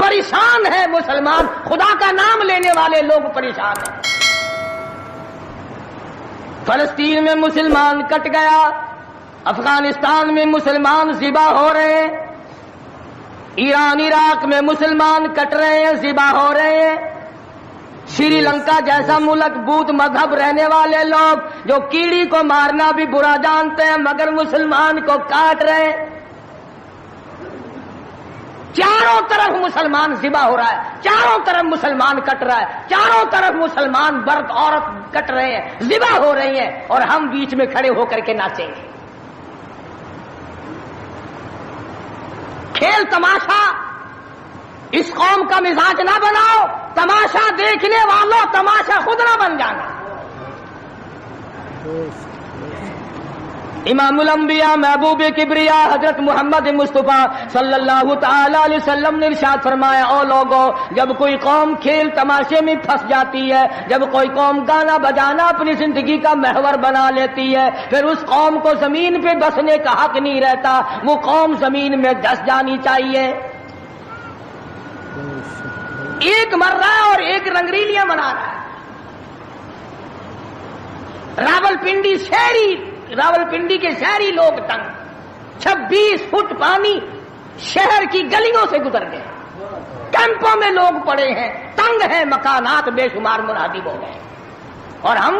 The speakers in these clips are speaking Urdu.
پریشان ہے مسلمان، خدا کا نام لینے والے لوگ پریشان ہیں۔ فلسطین میں مسلمان کٹ گیا، افغانستان میں مسلمان ذبح ہو رہے ہیں، ایران عراق میں مسلمان کٹ رہے ہیں، ذبح ہو رہے ہیں۔ سری لنکا جیسا ملک بودھ مذہب رہنے والے لوگ جو کیڑی کو مارنا بھی برا جانتے ہیں مگر مسلمان کو کاٹ رہے ہیں۔ چاروں طرف مسلمان ذبح ہو رہا ہے، چاروں طرف مسلمان کٹ رہا ہے، چاروں طرف مسلمان مرد عورت کٹ رہے ہیں، ذبح ہو رہی ہیں، اور ہم بیچ میں کھڑے ہو کر کے ناچیں گے۔ کھیل تماشا اس قوم کا مزاج نہ بناؤ، تماشا دیکھنے والوں تماشا خود نہ بن جانا۔ امام الانبیاء محبوب کبریا حضرت محمد مصطفیٰ صلی اللہ تعالی علیہ وسلم نے ارشاد فرمایا، او لوگو، جب کوئی قوم کھیل تماشے میں پھنس جاتی ہے، جب کوئی قوم گانا بجانا اپنی زندگی کا محور بنا لیتی ہے، پھر اس قوم کو زمین پہ بسنے کا حق نہیں رہتا، وہ قوم زمین میں دس جانی چاہیے۔ ایک مر رہا ہے اور ایک رنگریلیاں بنا رہا ہے۔ راولپنڈی کے شہری لوگ تنگ، 26 فٹ پانی شہر کی گلیوں سے گزر گئے، کیمپوں میں لوگ پڑے ہیں، تنگ ہیں، مکانات بے شمار منہدم ہو گئے، اور ہم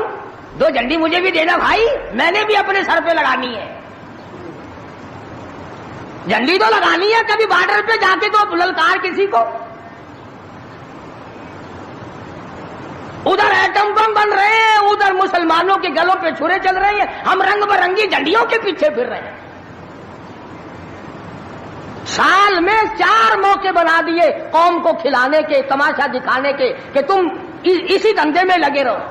2 جھنڈی مجھے بھی دینا بھائی، میں نے بھی اپنے سر پہ لگانی ہے، جھنڈی تو لگانی ہے، کبھی بارڈر پہ جا کے تو للکار کسی کو۔ ادھر ایٹم بم بن رہے ہیں، ادھر مسلمانوں کے گلوں پہ چھرے چل رہے ہیں، ہم رنگ برنگی جھنڈیوں کے پیچھے پھر رہے ہیں۔ سال میں 4 موقع بنا دیے قوم کو کھلانے کے، تماشا دکھانے کے، کہ تم اسی دھندے میں لگے رہو۔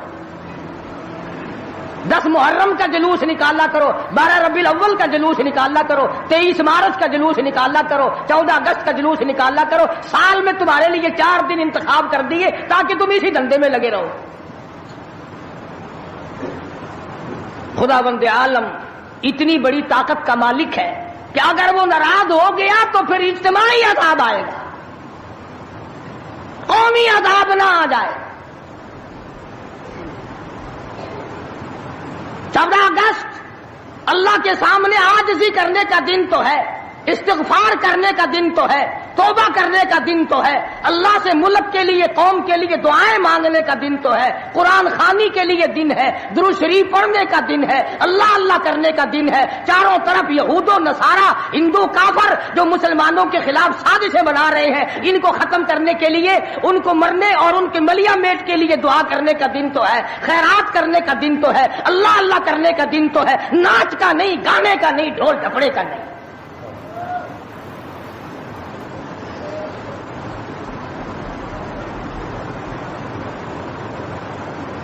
10 محرم کا جلوس نکالا کرو، 12 ربیع الاول کا جلوس نکالا کرو، 23 مارچ کا جلوس نکالا کرو، 14 اگست کا جلوس نکالا کرو، سال میں تمہارے لیے 4 دن انتخاب کر دیے تاکہ تم اسی دھندے میں لگے رہو۔ خداوند عالم اتنی بڑی طاقت کا مالک ہے کہ اگر وہ ناراض ہو گیا تو پھر اجتماعی عذاب آئے گا، قومی عذاب نہ آ جائے۔ 14 اگست اللہ کے سامنے عاجزی کرنے کا دن تو ہے، استغفار کرنے کا دن تو ہے، توبہ کرنے کا دن تو ہے، اللہ سے ملک کے لیے، قوم کے لیے دعائیں مانگنے کا دن تو ہے، قرآن خوانی کے لیے دن ہے، درود شریف پڑھنے کا دن ہے، اللہ اللہ کرنے کا دن ہے۔ چاروں طرف یہود و نصارہ، ہندو کافر جو مسلمانوں کے خلاف سازشیں بنا رہے ہیں، ان کو ختم کرنے کے لیے، ان کو مرنے اور ان کے ملیا میٹ کے لیے دعا کرنے کا دن تو ہے، خیرات کرنے کا دن تو ہے، اللہ اللہ کرنے کا دن تو ہے، ناچ کا نہیں، گانے کا نہیں، ڈھول ڈھپڑے کا نہیں۔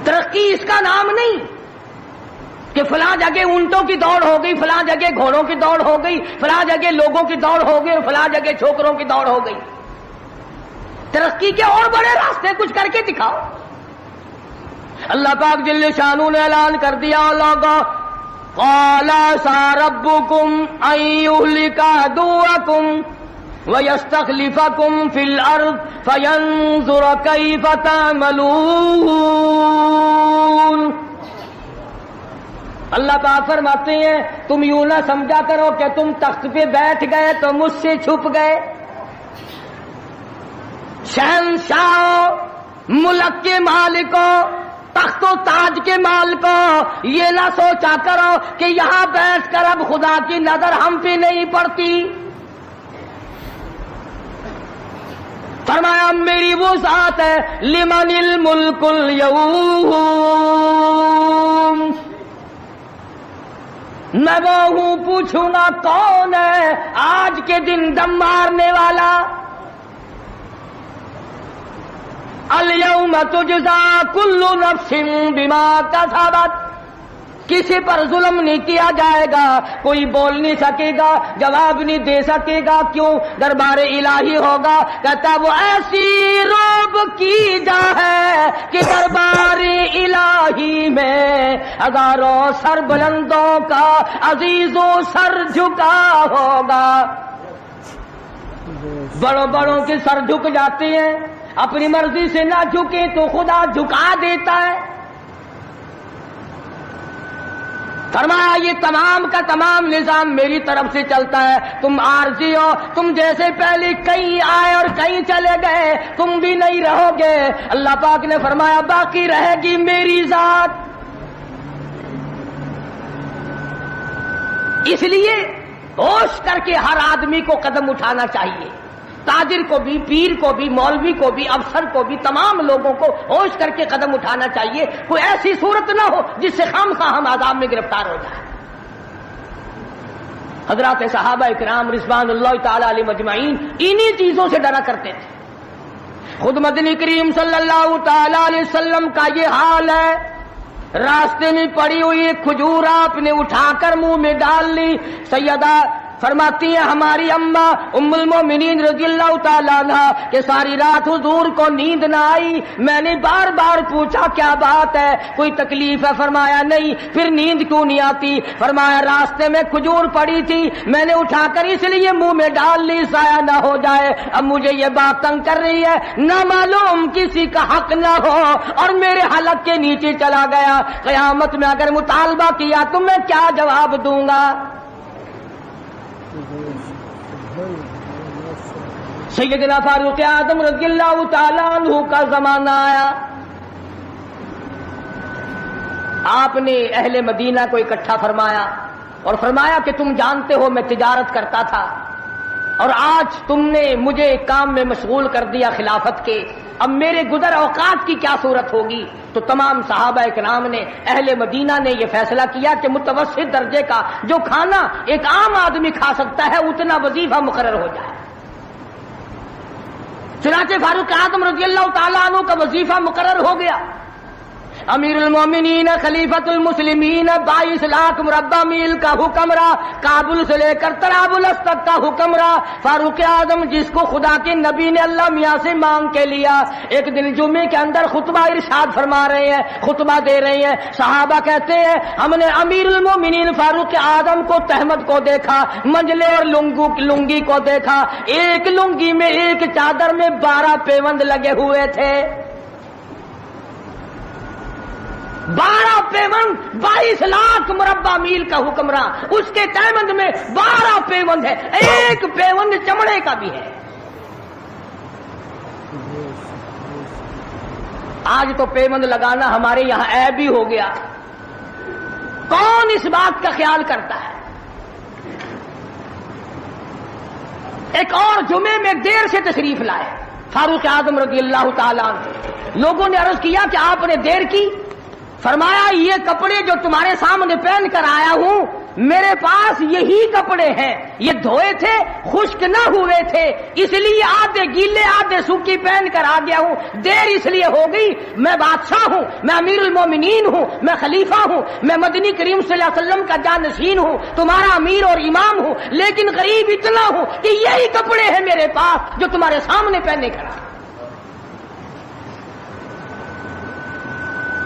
ترقی اس کا نام نہیں کہ فلاں جگہ اونٹوں کی دوڑ ہو گئی، فلاں جگہ گھوڑوں کی دوڑ ہو گئی، فلاں جگہ لوگوں کی دوڑ ہو گئی، فلاں جگہ چھوکروں کی دوڑ ہو گئی۔ ترقی کے اور بڑے راستے کچھ کر کے دکھاؤ۔ اللہ پاک جل شانہ نے اعلان کر دیا، لوگوں قال ساربکم ان یہلک عدوکم وَيَسْتَخْلِفَكُمْ فِي الْأَرْضِ فَيَنْظُرَ كَيْفَ تَعْمَلُونَ۔ اللہ پاک فرماتے ہیں تم یوں نہ سمجھا کرو کہ تم تخت پہ بیٹھ گئے تو مجھ سے چھپ گئے۔ شہنشاہ، ملک کے مالکوں، تخت و تاج کے مالکوں، یہ نہ سوچا کرو کہ یہاں بیٹھ کر اب خدا کی نظر ہم پہ نہیں پڑتی۔ فرمایا میری وہ ذات ہے لمن الملک اليوم، میں وہ ہوں، پوچھوں گا کون ہے آج کے دن دم مارنے والا۔ الیوم تجزا کل نفس بما کسبت، کسی پر ظلم نہیں کیا جائے گا، کوئی بول نہیں سکے گا، جواب نہیں دے سکے گا، کیوں؟ دربار الہی ہوگا۔ کہتا وہ ایسی روب کی جا ہے کہ دربار الہی میں ہزاروں سر بلندوں کا عزیزوں سر جھکا ہوگا۔ بڑوں بڑوں کے سر جھک جاتے ہیں، اپنی مرضی سے نہ جھکے تو خدا جھکا دیتا ہے۔ فرمایا یہ تمام کا تمام نظام میری طرف سے چلتا ہے، تم عارضی ہو، تم جیسے پہلے کئی آئے اور کئی چلے گئے، تم بھی نہیں رہو گے۔ اللہ پاک نے فرمایا باقی رہے گی میری ذات۔ اس لیے ہوش کر کے ہر آدمی کو قدم اٹھانا چاہیے، تاجر کو بھی، پیر کو بھی، مولوی کو بھی، افسر کو بھی، تمام لوگوں کو ہوش کر کے قدم اٹھانا چاہیے۔ کوئی ایسی صورت نہ ہو جس سے خواہ ہم عذاب میں گرفتار ہو جائیں۔ حضرات صحابہ کرام رضوان اللہ تعالی علیہ مجمعین انہی چیزوں سے ڈرا کرتے تھے۔ خود مدنی کریم صلی اللہ تعالی علیہ وسلم کا یہ حال ہے، راستے میں پڑی ہوئی ایک کھجور آپ نے اٹھا کر منہ میں ڈال لی۔ سیدہ فرماتی ہیں ہماری اماں ام المومنین رضی اللہ تعالیٰ عنہ کہ ساری رات حضور کو نیند نہ آئی، میں نے بار بار پوچھا کیا بات ہے، کوئی تکلیف ہے؟ فرمایا نہیں۔ پھر نیند کیوں نہیں آتی؟ فرمایا راستے میں کھجور پڑی تھی، میں نے اٹھا کر اس لیے منہ میں ڈال لی ضائع نہ ہو جائے، اب مجھے یہ بات تنگ کر رہی ہے، نہ معلوم کسی کا حق نہ ہو اور میرے حلق کے نیچے چلا گیا، قیامت میں اگر مطالبہ کیا تو میں کیا جواب دوں گا؟ سیدنا فاروق اعظم رضی اللہ تعالیٰ عنہ کا زمانہ آیا، آپ نے اہل مدینہ کو اکٹھا فرمایا اور فرمایا کہ تم جانتے ہو میں تجارت کرتا تھا اور آج تم نے مجھے ایک کام میں مشغول کر دیا خلافت کے، اب میرے گزر اوقات کی کیا صورت ہوگی؟ تو تمام صحابہ کرام نے، اہل مدینہ نے یہ فیصلہ کیا کہ متوسط درجے کا جو کھانا ایک عام آدمی کھا سکتا ہے اتنا وظیفہ مقرر ہو جائے۔ چنانچہ فاروق اعظم رضی اللہ تعالیٰ عنہ کا وظیفہ مقرر ہو گیا۔ امیر المومنین خلیفۃ المسلمین 22 لاکھ مربع میل کا حکمراں، کابل سے لے کر طرابلس تک کا حکمراں، فاروق اعظم جس کو خدا کے نبی نے اللہ میاں سے مانگ کے لیا، ایک دن جمعے کے اندر خطبہ ارشاد فرما رہے ہیں، خطبہ دے رہے ہیں، صحابہ کہتے ہیں ہم نے امیر المومنین فاروق اعظم کو تہمت کو دیکھا، منجلے اور لنگی کو دیکھا، ایک لنگی میں ایک چادر میں 12 پیوند لگے ہوئے تھے، 12 پیوند، 22 لاکھ مربع میل کا حکمراں، اس کے تہمند میں 12 پیوند ہے، ایک پیوند چمڑے کا بھی ہے۔ آج تو پیوند لگانا ہمارے یہاں عیب ہی ہو گیا، کون اس بات کا خیال کرتا ہے؟ ایک اور جمعے میں دیر سے تشریف لائے فاروق اعظم رضی اللہ تعالیٰ عنہ، لوگوں نے عرض کیا کہ آپ نے دیر کی، فرمایا یہ کپڑے جو تمہارے سامنے پہن کر آیا ہوں میرے پاس یہی کپڑے ہیں، یہ دھوئے تھے، خشک نہ ہوئے تھے، اس لیے آدھے گیلے آدھے سوکھی پہن کر آ گیا ہوں، دیر اس لیے ہو گئی، میں بادشاہ ہوں، میں امیر المومنین ہوں، میں خلیفہ ہوں، میں مدنی کریم صلی اللہ علیہ وسلم کا جانشین ہوں، تمہارا امیر اور امام ہوں، لیکن غریب اتنا ہوں کہ یہی کپڑے ہیں میرے پاس جو تمہارے سامنے پہنے کر آ۔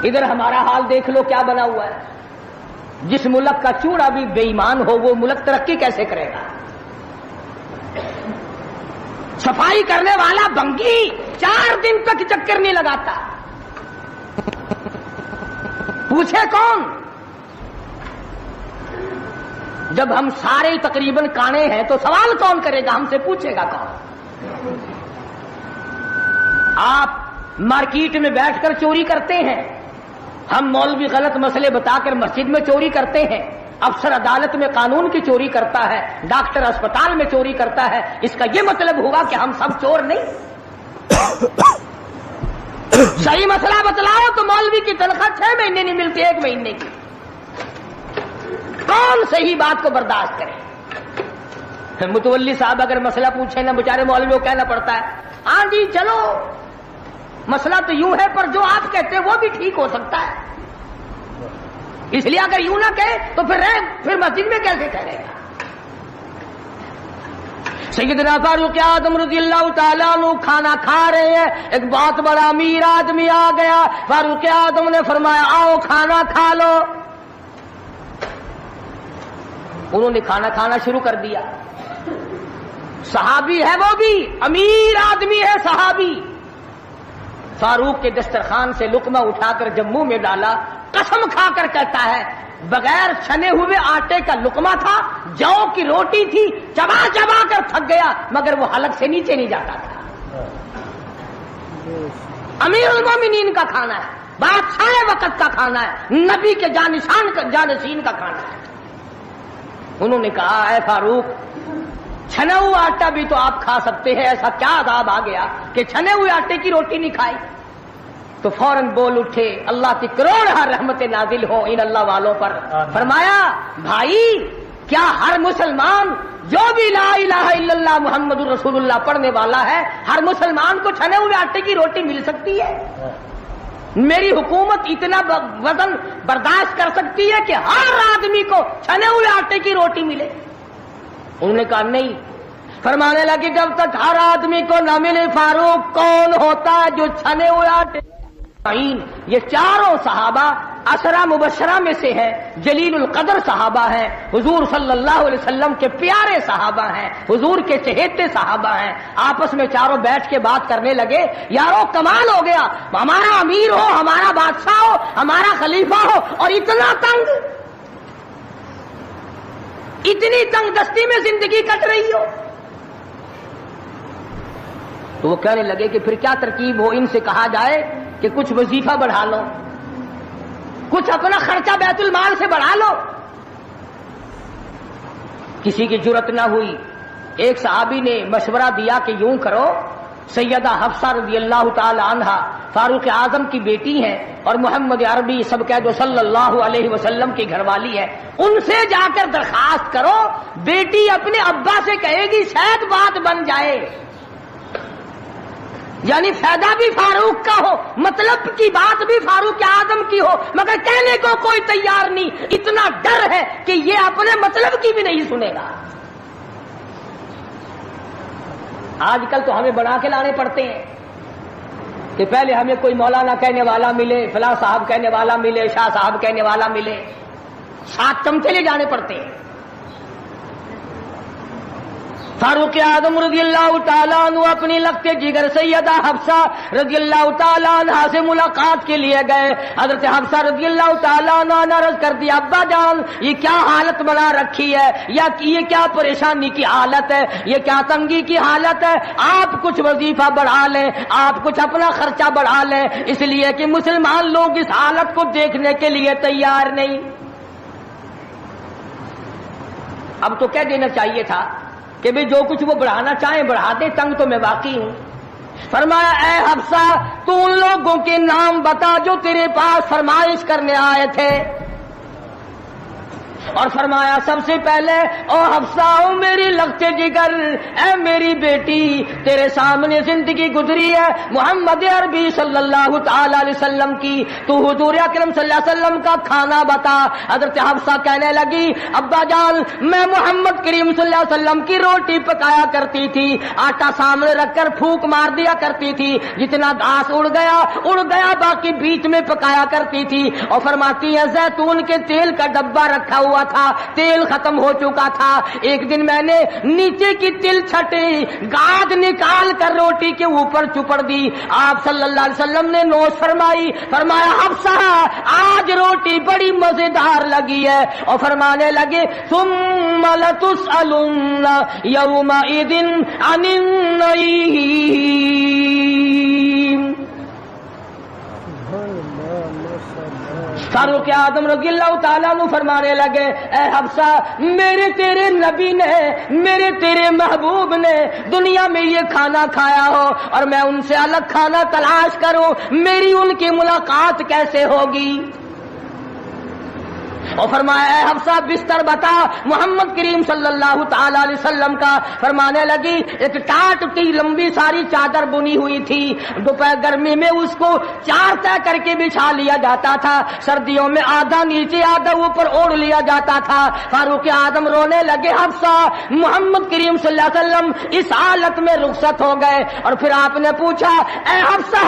ادھر ہمارا حال دیکھ لو کیا بنا ہوا ہے، جس ملک کا چوڑا بھی بے ایمان ہو وہ ملک ترقی کیسے کرے گا؟ صفائی کرنے والا بنگی 4 دن تک چکر نہیں لگاتا، پوچھے کون؟ جب ہم سارے تقریباً کانے ہیں تو سوال کون کرے گا؟ ہم سے پوچھے گا کون؟ آپ مارکیٹ میں بیٹھ کر چوری کرتے ہیں، ہم مولوی غلط مسئلے بتا کر مسجد میں چوری کرتے ہیں، افسر عدالت میں قانون کی چوری کرتا ہے، ڈاکٹر اسپتال میں چوری کرتا ہے، اس کا یہ مطلب ہوگا کہ ہم سب چور نہیں؟ صحیح مسئلہ بتلاؤ تو مولوی کی تنخواہ 6 مہینے نہیں ملتی، 1 مہینے کی، کون صحیح بات کو برداشت کرے؟ متولی صاحب اگر مسئلہ پوچھے نا بیچارے مولوی کو کہنا پڑتا ہے ہاں جی چلو مسئلہ تو یوں ہے پر جو آپ کہتے ہیں وہ بھی ٹھیک ہو سکتا ہے، اس لیے اگر یوں نہ کہے تو پھر مسجد میں کیسے کہے گا؟ سیدنا فاروق اعظم رضی اللہ تعالیٰ عنہ کھانا کھا رہے ہیں، ایک بہت بڑا امیر آدمی آ گیا، فاروق اعظم نے فرمایا آؤ کھانا کھا لو، انہوں نے کھانا کھانا شروع کر دیا، صحابی ہے وہ بھی، امیر آدمی ہے صحابی. فاروق کے دسترخوان سے لقمہ اٹھا کر جب منہ میں ڈالا، قسم کھا کر کہتا ہے بغیر چھنے ہوئے آٹے کا لقمہ تھا، جو کی روٹی تھی، چبا چبا کر تھک گیا مگر وہ حلق سے نیچے نہیں جاتا تھا. امیر المومنین کا کھانا ہے، بادشاہ وقت کا کھانا ہے، نبی کے جانشین کا کھانا ہے. انہوں نے کہا اے فاروق، چھنا ہوا آٹا بھی تو آپ کھا سکتے ہیں، ایسا کیا عذاب آ گیا کہ چھنے ہوئے آٹے کی روٹی نہیں کھائی؟ تو فوراً بول اٹھے، اللہ کی کروڑ رحمت نازل ہو ان اللہ والوں پر. فرمایا بھائی، کیا ہر مسلمان جو بھی لا الہ الا اللہ محمد الرسول اللہ پڑھنے والا ہے، ہر مسلمان کو چھنے ہوئے آٹے کی روٹی مل سکتی ہے؟ میری حکومت اتنا وزن برداشت کر سکتی ہے کہ ہر آدمی کو چھنے ہوئے آٹے کی روٹی ملے؟ انہوں نے کہا نہیں. فرمانے لگے جب تک ہر آدمی کو نہ ملے فاروق، کون ہوتا ہے جو چھنے ہوئے آٹے؟ یہ چاروں صحابہ عشرہ مبشرہ میں سے ہیں، جلیل القدر صحابہ ہیں، حضور صلی اللہ علیہ وسلم کے پیارے صحابہ ہیں، حضور کے چہیتے صحابہ ہیں. آپس میں چاروں بیٹھ کے بات کرنے لگے، یارو کمال ہو گیا، ہمارا امیر ہو، ہمارا بادشاہ ہو، ہمارا خلیفہ ہو اور اتنا تنگ، اتنی تنگ دستی میں زندگی کٹ رہی ہو. تو وہ کہنے لگے کہ پھر کیا ترکیب ہو؟ ان سے کہا جائے کہ کچھ وظیفہ بڑھا لو، کچھ اپنا خرچہ بیت المال سے بڑھا لو. کسی کی جرت نہ ہوئی. ایک صحابی نے مشورہ دیا کہ یوں کرو، سیدہ حفصہ رضی اللہ تعالی عنہا فاروق اعظم کی بیٹی ہیں اور محمد عربی سب کہہ دو صلی اللہ علیہ وسلم کی گھر والی ہے، ان سے جا کر درخواست کرو، بیٹی اپنے ابا سے کہے گی شاید بات بن جائے. یعنی فائدہ بھی فاروق کا ہو، مطلب کی بات بھی فاروق اعظم کی ہو، مگر کہنے کو کوئی تیار نہیں. اتنا ڈر ہے کہ یہ اپنے مطلب کی بھی نہیں سنے گا. آج کل تو ہمیں بنا کے لانے پڑتے ہیں کہ پہلے ہمیں کوئی مولانا کہنے والا ملے، فلاں صاحب کہنے والا ملے، شاہ صاحب کہنے والا ملے، 7 چمچے لے جانے پڑتے ہیں. فاروق اعظم رضی اللہ تعالیٰ عنہ اپنی لگتے جگر سیدہ حفصہ رضی اللہ تعالیٰ عنہ سے ملاقات کے لیے گئے. حضرت حفصہ رضی اللہ تعالیٰ عنہ نے عرض کر دیا ابا جان یہ کیا حالت بنا رکھی ہے، یا یہ کیا پریشانی کی حالت ہے، یہ کیا تنگی کی حالت ہے؟ آپ کچھ وظیفہ بڑھا لیں، آپ کچھ اپنا خرچہ بڑھا لیں، اس لیے کہ مسلمان لوگ اس حالت کو دیکھنے کے لیے تیار نہیں. اب تو کہہ دینا چاہیے تھا کہ بھی جو کچھ وہ بڑھانا چاہیں بڑھا دیں، تنگ تو میں واقعی ہوں. فرمایا اے حفصہ تو ان لوگوں کے نام بتا جو تیرے پاس فرمائش کرنے آئے تھے. اور فرمایا سب سے پہلے او حفصہ او میری لگتے جگر، اے میری بیٹی تیرے سامنے زندگی گزری ہے محمد عربی صلی اللہ تعالی علیہ وسلم کی، تو حضور اکرم صلی اللہ علیہ وسلم کا کھانا بتا. حضرت حفصہ کہنے لگی ابا جان میں محمد کریم صلی اللہ علیہ وسلم کی روٹی پکایا کرتی تھی، آٹا سامنے رکھ کر پھونک مار دیا کرتی تھی، جتنا گھاس اڑ گیا باقی بیچ میں پکایا کرتی تھی. اور فرماتی ہے زیتون کے تیل کا ڈبہ رکھا ہوا تھا، تیل ختم ہو چکا تھا، ایک دن میں نے نیچے کی تل چھٹی گاد نکال کر روٹی کے اوپر چپڑ دی. آپ صلی اللہ علیہ وسلم نے نوش فرمائی، فرمایا حفصہ آج روٹی بڑی مزیدار لگی ہے. اور فرمانے لگے ثم لتسألن یومئذ عن النعیم. فاروق اعظم رضی اللہ تعالیٰ عنہ فرمانے لگے اے حفصہ میرے تیرے نبی نے، میرے تیرے محبوب نے دنیا میں یہ کھانا کھایا ہو اور میں ان سے الگ کھانا تلاش کروں، میری ان کی ملاقات کیسے ہوگی؟ اور فرمایا اے حفصہ بستر بتا محمد کریم صلی اللہ تعالی علیہ وسلم کا. فرمانے لگی ایک ٹاٹ کی لمبی ساری چادر بنی ہوئی تھی، دوپہر گرمی میں اس کو 4 طے کر کے بچھا لیا جاتا تھا، سردیوں میں آدھا نیچے آدھا اوپر اوڑھ لیا جاتا تھا. فاروق اعظم رونے لگے حفصہ محمد کریم صلی اللہ علیہ وسلم اس حالت میں رخصت ہو گئے. اور پھر آپ نے پوچھا اے حفصہ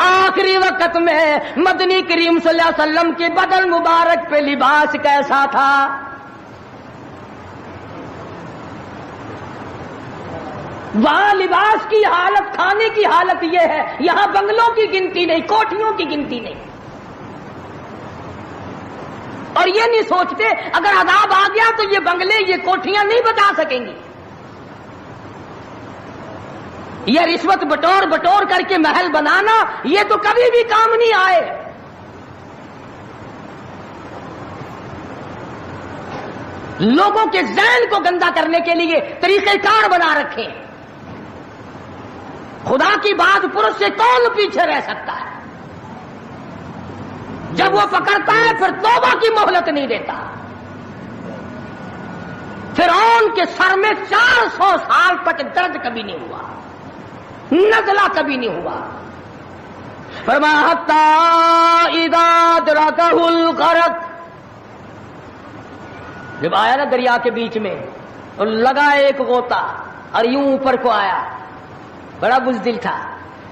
آخری وقت میں مدنی کریم صلی اللہ علیہ وسلم کے بدن مبارک پہ لباس کیسا تھا؟ وہاں لباس کی حالت، کھانے کی حالت یہ ہے، یہاں بنگلوں کی گنتی نہیں، کوٹھیوں کی گنتی نہیں. اور یہ نہیں سوچتے اگر عذاب آ گیا تو یہ بنگلے، یہ کوٹھیاں نہیں بتا سکیں گی. یہ رشوت بٹور بٹور کر کے محل بنانا، یہ تو کبھی بھی کام نہیں آئے. لوگوں کے ذہن کو گندا کرنے کے لیے طریقہ کار بنا رکھے. خدا کی بات پرس سے کون پیچھے رہ سکتا ہے؟ جب وہ پکڑتا ہے پھر توبہ کی مہلت نہیں دیتا. فرعون کے سر میں 400 سال تک درد کبھی نہیں ہوا، نزلہ کبھی نہیں ہوا. فرمایا حتی اذا ادرکہ الغرق، جب آیا نا دریا کے بیچ میں تو لگا ایک غوطہ اور یوں اوپر کو آیا، بڑا بزدل تھا،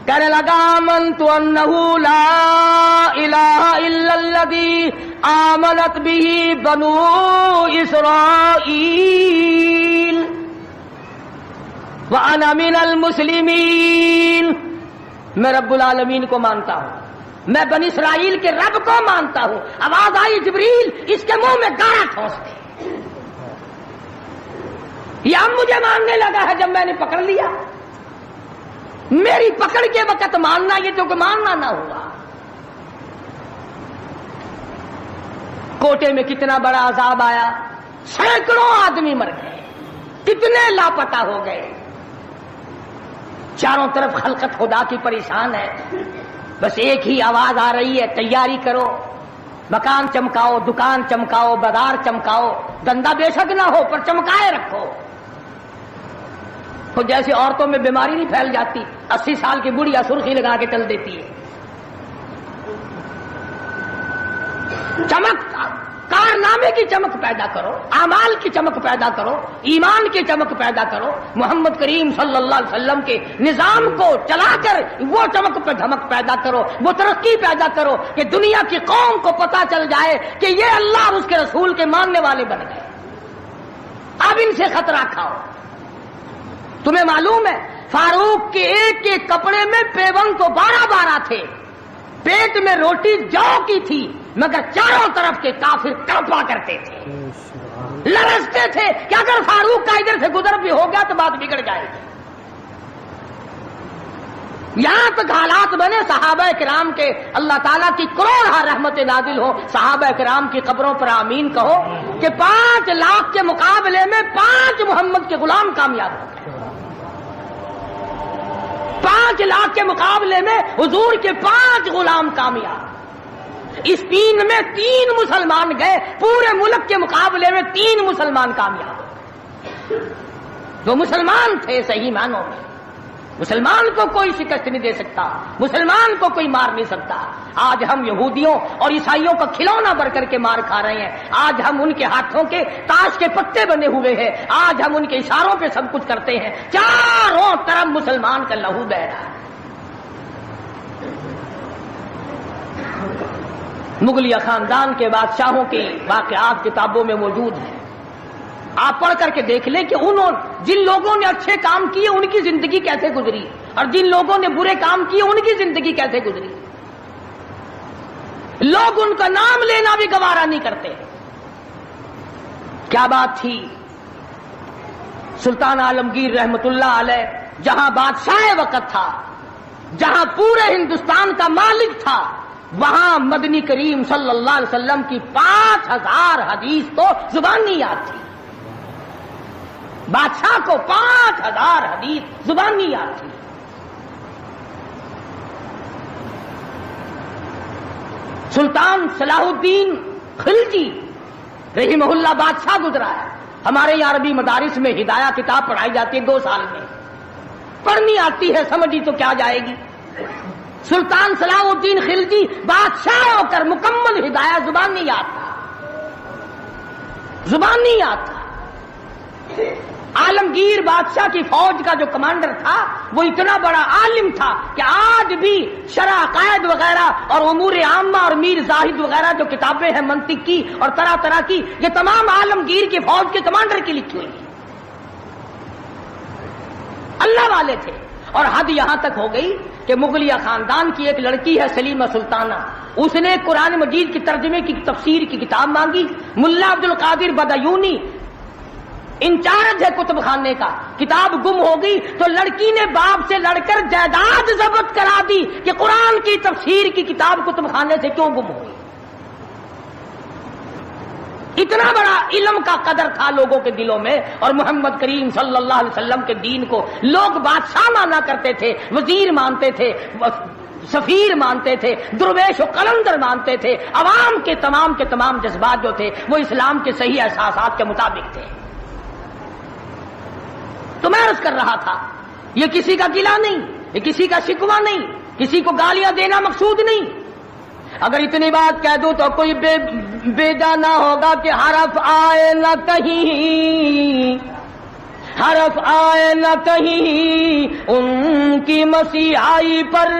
کہنے لگا آمنت انہ لا الہ الا الذی آمنت بہ بنو اسرائیل وانا من المسلمین. میں رب العالمین کو مانتا ہوں، میں بنی اسرائیل کے رب کو مانتا ہوں. آواز آئی جبریل اس کے منہ میں گاڑا ٹھونس دے. یہ اب مجھے ماننے لگا ہے جب میں نے پکڑ لیا. میری پکڑ کے وقت ماننا، یہ تو کہ ماننا نہ ہوا. کوٹے میں کتنا بڑا عذاب آیا، سینکڑوں آدمی مر گئے، کتنے لاپتہ ہو گئے. چاروں طرف خلقت خدا کی پریشان ہے. بس ایک ہی آواز آ رہی ہے، تیاری کرو، مکان چمکاؤ، دکان چمکاؤ، بازار چمکاؤ، دندا بے شک نہ ہو پر چمکائے رکھو. تو جیسے عورتوں میں بیماری نہیں پھیل جاتی، 80 سال کی بڑھیا سرخی لگا کے چل دیتی ہے. چمک، کارنامے کی چمک پیدا کرو، اعمال کی چمک پیدا کرو، ایمان کی چمک پیدا کرو. محمد کریم صلی اللہ علیہ وسلم کے نظام کو چلا کر وہ چمک پہ دھمک پیدا کرو، وہ ترقی پیدا کرو کہ دنیا کی قوم کو پتا چل جائے کہ یہ اللہ اور اس کے رسول کے ماننے والے بن گئے. اب ان سے خطرہ کھاؤ. تمہیں معلوم ہے فاروق کے ایک ایک کپڑے میں پیون تو 12 تھے، پیٹ میں روٹی جو کی تھی، مگر چاروں طرف کے کافر کانپا کرتے تھے، لرزتے تھے کہ اگر فاروق کا ادھر سے گزر بھی ہو گیا تو بات بگڑ جائے گی. یہاں تک حالات بنے صحابہ کرام کے، اللہ تعالیٰ کی کروڑ رحمت نازل ہو، صحابہ کرام کی قبروں پر آمین کہو کہ 5 لاکھ کے مقابلے میں 5 محمد کے غلام کامیاب ہو گئے. 5 لاکھ کے مقابلے میں حضور کے 5 غلام کامیاب. اس 3 میں 3 مسلمان گئے، پورے ملک کے مقابلے میں 3 مسلمان کامیاب. جو مسلمان تھے صحیح معنوں میں. مسلمان کو کوئی شکست نہیں دے سکتا، مسلمان کو کوئی مار نہیں سکتا. آج ہم یہودیوں اور عیسائیوں کا کھلونا بن کر کے مار کھا رہے ہیں. آج ہم ان کے ہاتھوں کے تاش کے پتے بنے ہوئے ہیں. آج ہم ان کے اشاروں پہ سب کچھ کرتے ہیں. چاروں طرف مسلمان کا لہو بہ رہا ہے. مغلیہ خاندان کے بادشاہوں کے واقعات کتابوں میں موجود ہیں. آپ پڑھ کر کے دیکھ لیں کہ جن لوگوں نے اچھے کام کیے ان کی زندگی کیسے گزری اور جن لوگوں نے برے کام کیے ان کی زندگی کیسے گزری. لوگ ان کا نام لینا بھی گوارا نہیں کرتے. کیا بات تھی. سلطان عالمگیر رحمت اللہ علیہ جہاں بادشاہ وقت تھا، جہاں پورے ہندوستان کا مالک تھا، وہاں مدنی کریم صلی اللہ علیہ وسلم کی 5000 حدیث تو زبانی یاد تھی. بادشاہ کو 5000 حدیث زبانی یاد تھی. سلطان صلاح الدین خلجی رحمہ اللہ بادشاہ گزرا ہے. ہمارے یہاں عربی مدارس میں ہدایہ کتاب پڑھائی جاتی ہے 2 سال میں. پڑھنی آتی ہے، سمجھی تو کیا جائے گی. سلطان صلاح الدین خلجی بادشاہ ہو کر مکمل ہدایہ زبانی یاد تھا، زبانی یاد تھا. عالمگیر بادشاہ کی فوج کا جو کمانڈر تھا وہ اتنا بڑا عالم تھا کہ آج بھی شرح عقائد وغیرہ اور امور عامہ اور میر زاہد وغیرہ جو کتابیں ہیں منطق کی اور طرح طرح کی، یہ تمام عالمگیر کی فوج کے کمانڈر کی لکھی ہوئی. اللہ والے تھے. اور حد یہاں تک ہو گئی کہ مغلیہ خاندان کی ایک لڑکی ہے سلیمہ سلطانہ، اس نے قرآن مجید کی ترجمے کی تفسیر کی کتاب مانگی. ملا عبد القادر بدایونی انچارج ہے کتب خانے کا، کتاب گم ہو گئی تو لڑکی نے باپ سے لڑ کر جائیداد ضبط کرا دی کہ قرآن کی تفسیر کی کتاب کتب خانے سے کیوں گم ہو گئی. اتنا بڑا علم کا قدر تھا لوگوں کے دلوں میں. اور محمد کریم صلی اللہ علیہ وسلم کے دین کو لوگ بادشاہ مانا کرتے تھے، وزیر مانتے تھے، سفیر مانتے تھے، درویش و قلندر مانتے تھے. عوام کے تمام جذبات جو تھے وہ اسلام کے صحیح احساسات کے مطابق تھے. تو میں عرض کر رہا تھا یہ کسی کا گلہ نہیں، یہ کسی کا شکوہ نہیں، کسی کو گالیاں دینا مقصود نہیں. اگر اتنی بات کہہ دوں تو کوئی بے جانا ہوگا کہ حرف آئے نہ کہیں، حرف آئے نہ کہیں ان کی مسیحائی پر،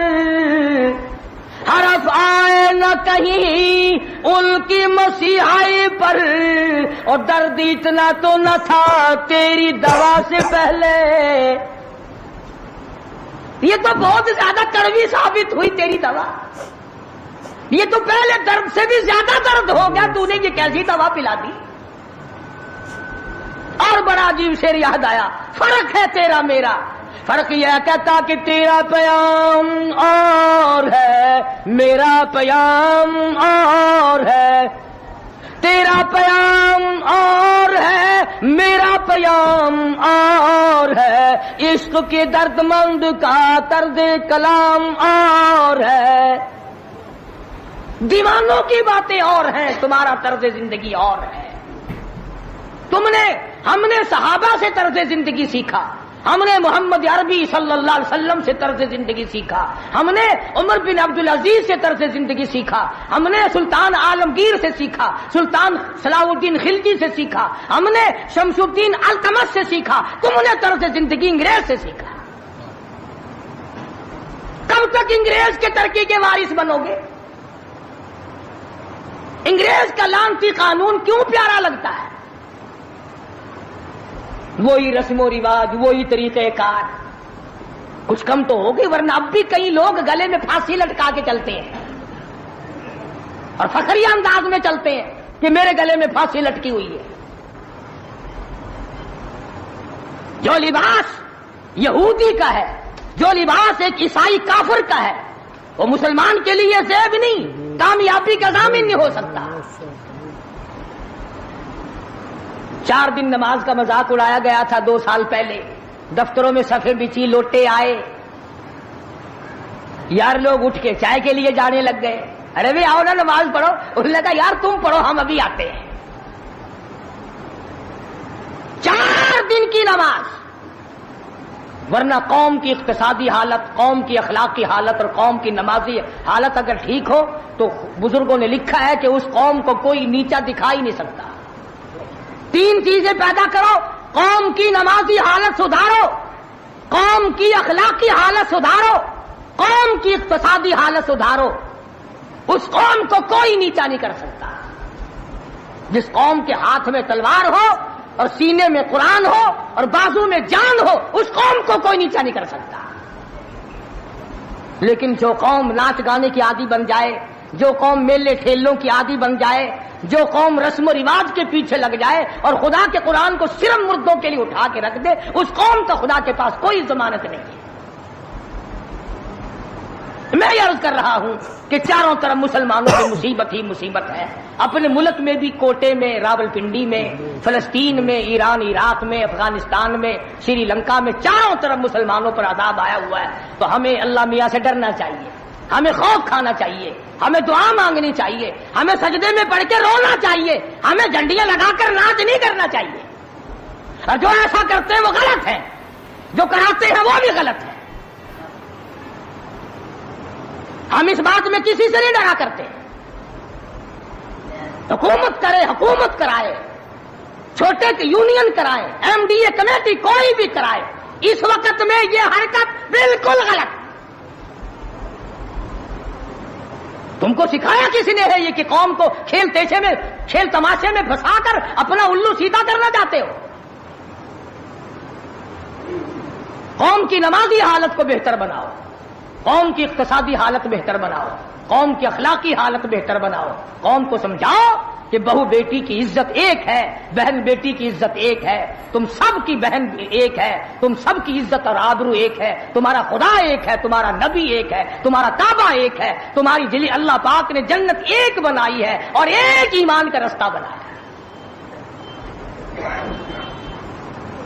حرف آئے نہ کہیں ان کی مسیحائی پر. اور درد اتنا تو نہ تھا تیری دوا سے پہلے. یہ تو بہت زیادہ کڑوی ثابت ہوئی تیری دوا. یہ تو پہلے درد سے بھی زیادہ درد ہو گیا، تو نے یہ کیسی دوا پلا دی. اور بڑا عجیب شعر یاد آیا، فرق ہے تیرا میرا، فرق یہ کہتا کہ تیرا پیام اور ہے میرا پیام اور ہے، تیرا پیام اور ہے میرا پیام اور ہے، عشق کے درد مند کا طرز کلام اور ہے. دیوانوں کی باتیں اور ہیں، تمہارا طرز زندگی اور ہے. ہم نے صحابہ سے طرز زندگی سیکھا، ہم نے محمد عربی صلی اللہ علیہ وسلم سے طرز زندگی سیکھا، ہم نے عمر بن عبدالعزیز سے طرز زندگی سیکھا، ہم نے سلطان عالمگیر سے سیکھا، سلطان صلاح الدین خلجی سے سیکھا، ہم نے شمس الدین التمش سے سیکھا. تم نے طرز زندگی انگریز سے سیکھا. کب تک انگریز کے ترقی کے وارث بنو گے؟ انگریز کا لعنتی قانون کیوں پیارا لگتا ہے؟ وہی رسم و رواج، وہی طریقہ کار. کچھ کم تو ہوگی، ورنہ اب بھی کئی لوگ گلے میں پھانسی لٹکا کے چلتے ہیں اور فخریہ انداز میں چلتے ہیں کہ میرے گلے میں پھانسی لٹکی ہوئی ہے. جو لباس یہودی کا ہے، جو لباس ایک عیسائی کافر کا ہے، وہ مسلمان کے لیے زیب نہیں، کامیابی کا ضامن نہیں ہو سکتا. 4 دن نماز کا مذاق اڑایا گیا تھا 2 سال پہلے. دفتروں میں صفیں بچھی، لوٹے آئے، یار لوگ اٹھ کے چائے کے لیے جانے لگ گئے. ارے بھی آؤ نا نماز پڑھو. انہوں نے کہا یار تم پڑھو، ہم ابھی آتے ہیں. 4 دن کی نماز. ورنہ قوم کی اقتصادی حالت، قوم کی اخلاقی حالت اور قوم کی نمازی حالت اگر ٹھیک ہو تو بزرگوں نے لکھا ہے کہ اس قوم کو کوئی نیچا دکھا ہی نہیں سکتا. 3 چیزیں پیدا کرو، قوم کی نمازی حالت سدھارو، قوم کی اخلاقی حالت سدھارو، قوم کی اقتصادی حالت سدھارو. اس قوم کو کوئی نیچا نہیں کر سکتا. جس قوم کے ہاتھ میں تلوار ہو اور سینے میں قرآن ہو اور بازو میں جان ہو، اس قوم کو کوئی نیچا نہیں کر سکتا. لیکن جو قوم ناچ گانے کی عادی بن جائے، جو قوم میلے ٹھیلوں کی عادی بن جائے، جو قوم رسم و رواج کے پیچھے لگ جائے اور خدا کے قرآن کو صرف مردوں کے لیے اٹھا کے رکھ دے، اس قوم کا خدا کے پاس کوئی ضمانت نہیں ہے. میں یہ عرض کر رہا ہوں کہ چاروں طرف مسلمانوں کی مصیبت ہی مصیبت ہے. اپنے ملک میں بھی کوٹے میں، راولپنڈی میں، فلسطین میں، ایران عراق میں، افغانستان میں، سری لنکا میں، چاروں طرف مسلمانوں پر عذاب آیا ہوا ہے. تو ہمیں اللہ میاں سے ڈرنا چاہیے، ہمیں خوف کھانا چاہیے، ہمیں دعا مانگنی چاہیے، ہمیں سجدے میں پڑھ کے رونا چاہیے، ہمیں جھنڈیاں لگا کر ناچ نہیں کرنا چاہیے. اور جو ایسا کرتے ہیں وہ غلط ہے، جو کراتے ہیں وہ بھی غلط ہے. ہم اس بات میں کسی سے نہیں ڈرا کرتے. حکومت کرے، حکومت کرائے، چھوٹے یونین کرائے، ایم ڈی اے کمیٹی کوئی بھی کرائے، اس وقت میں یہ حرکت بالکل غلط. تم کو سکھایا کسی نے ہے یہ کہ قوم کو کھیل تیشے میں، کھیل تماشے میں پھنسا کر اپنا الو سیدھا کرنا چاہتے ہو؟ قوم کی نمازی حالت کو بہتر بناؤ، قوم کی اقتصادی حالت بہتر بناؤ، قوم کی اخلاقی حالت بہتر بناؤ، قوم کو سمجھاؤ کہ بہو بیٹی کی عزت ایک ہے، بہن بیٹی کی عزت ایک ہے، تم سب کی بہن ایک ہے، تم سب کی عزت اور آبرو ایک ہے، تمہارا خدا ایک ہے، تمہارا نبی ایک ہے، تمہارا کعبہ ایک ہے، تمہاری دلی اللہ پاک نے جنت ایک بنائی ہے اور ایک ایمان کا رستہ بنایا ہے۔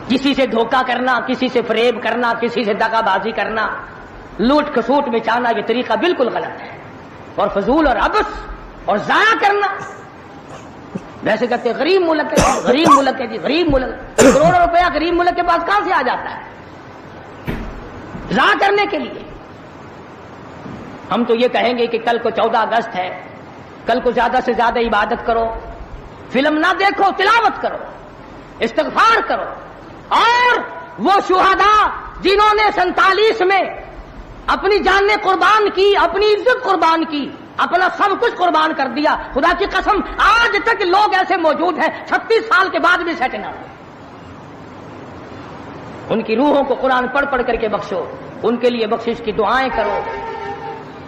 کسی سے دھوکہ کرنا، کسی سے فریب کرنا، کسی سے دغا بازی کرنا، لوٹ کھسوٹ میں چاہنا، یہ طریقہ بالکل غلط ہے، اور فضول اور عبث اور ضائع کرنا۔ ویسے کہتے ہیں غریب ملک ہے، غریب ملک ہے جی، غریب ملک، کروڑوں روپیہ غریب ملک کے پاس کہاں سے آ جاتا ہے ضائع کرنے کے لیے؟ ہم تو یہ کہیں گے کہ کل کو 14 اگست ہے، کل کو زیادہ سے زیادہ عبادت کرو، فلم نہ دیکھو، تلاوت کرو، استغفار کرو، اور وہ شہداء جنہوں نے 47 میں اپنی جانیں قربان کی، اپنی عزت قربان کی، اپنا سب کچھ قربان کر دیا، خدا کی قسم آج تک لوگ ایسے موجود ہیں 36 سال کے بعد بھی سیٹ نہ ہوئے۔ ان کی روحوں کو قرآن پڑھ پڑھ کر کے بخشو، ان کے لیے بخشش کی دعائیں کرو،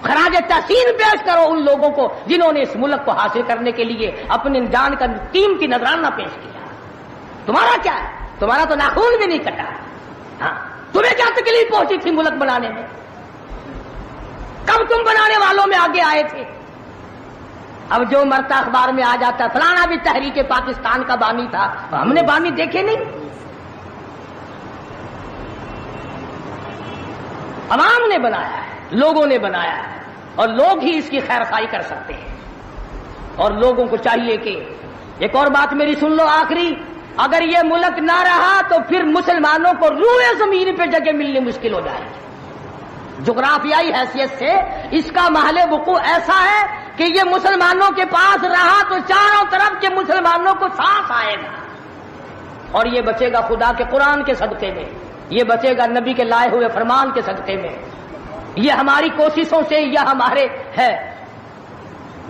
خراج تحسین پیش کرو ان لوگوں کو جنہوں نے اس ملک کو حاصل کرنے کے لیے اپنی جان کا قیمتی نذرانہ پیش کیا۔ تمہارا کیا ہے؟ تمہارا تو ناخون بھی نہیں کٹا۔ ہاں، تمہیں کیا تکلیف پہنچی تھی ملک بنانے میں؟ کب تم بنانے والوں میں آگے آئے تھے؟ اب جو مرتا اخبار میں آ جاتا فلانا بھی تحریک پاکستان کا بانی تھا، ہم نے بانی دیکھے نہیں؟ عوام نے بنایا ہے، لوگوں نے بنایا ہے، اور لوگ ہی اس کی خیر خواہی کر سکتے ہیں۔ اور لوگوں کو چاہیے کہ ایک اور بات میری سن لو آخری، اگر یہ ملک نہ رہا تو پھر مسلمانوں کو روئے زمین پہ جگہ ملنی مشکل ہو جائے گی۔ جغرافیائی حیثیت سے اس کا محل وقوع ایسا ہے کہ یہ مسلمانوں کے پاس رہا تو چاروں طرف کے مسلمانوں کو سانس آئے گا، اور یہ بچے گا خدا کے قرآن کے صدقے میں، یہ بچے گا نبی کے لائے ہوئے فرمان کے صدقے میں، یہ ہماری کوششوں سے یا ہمارے ہے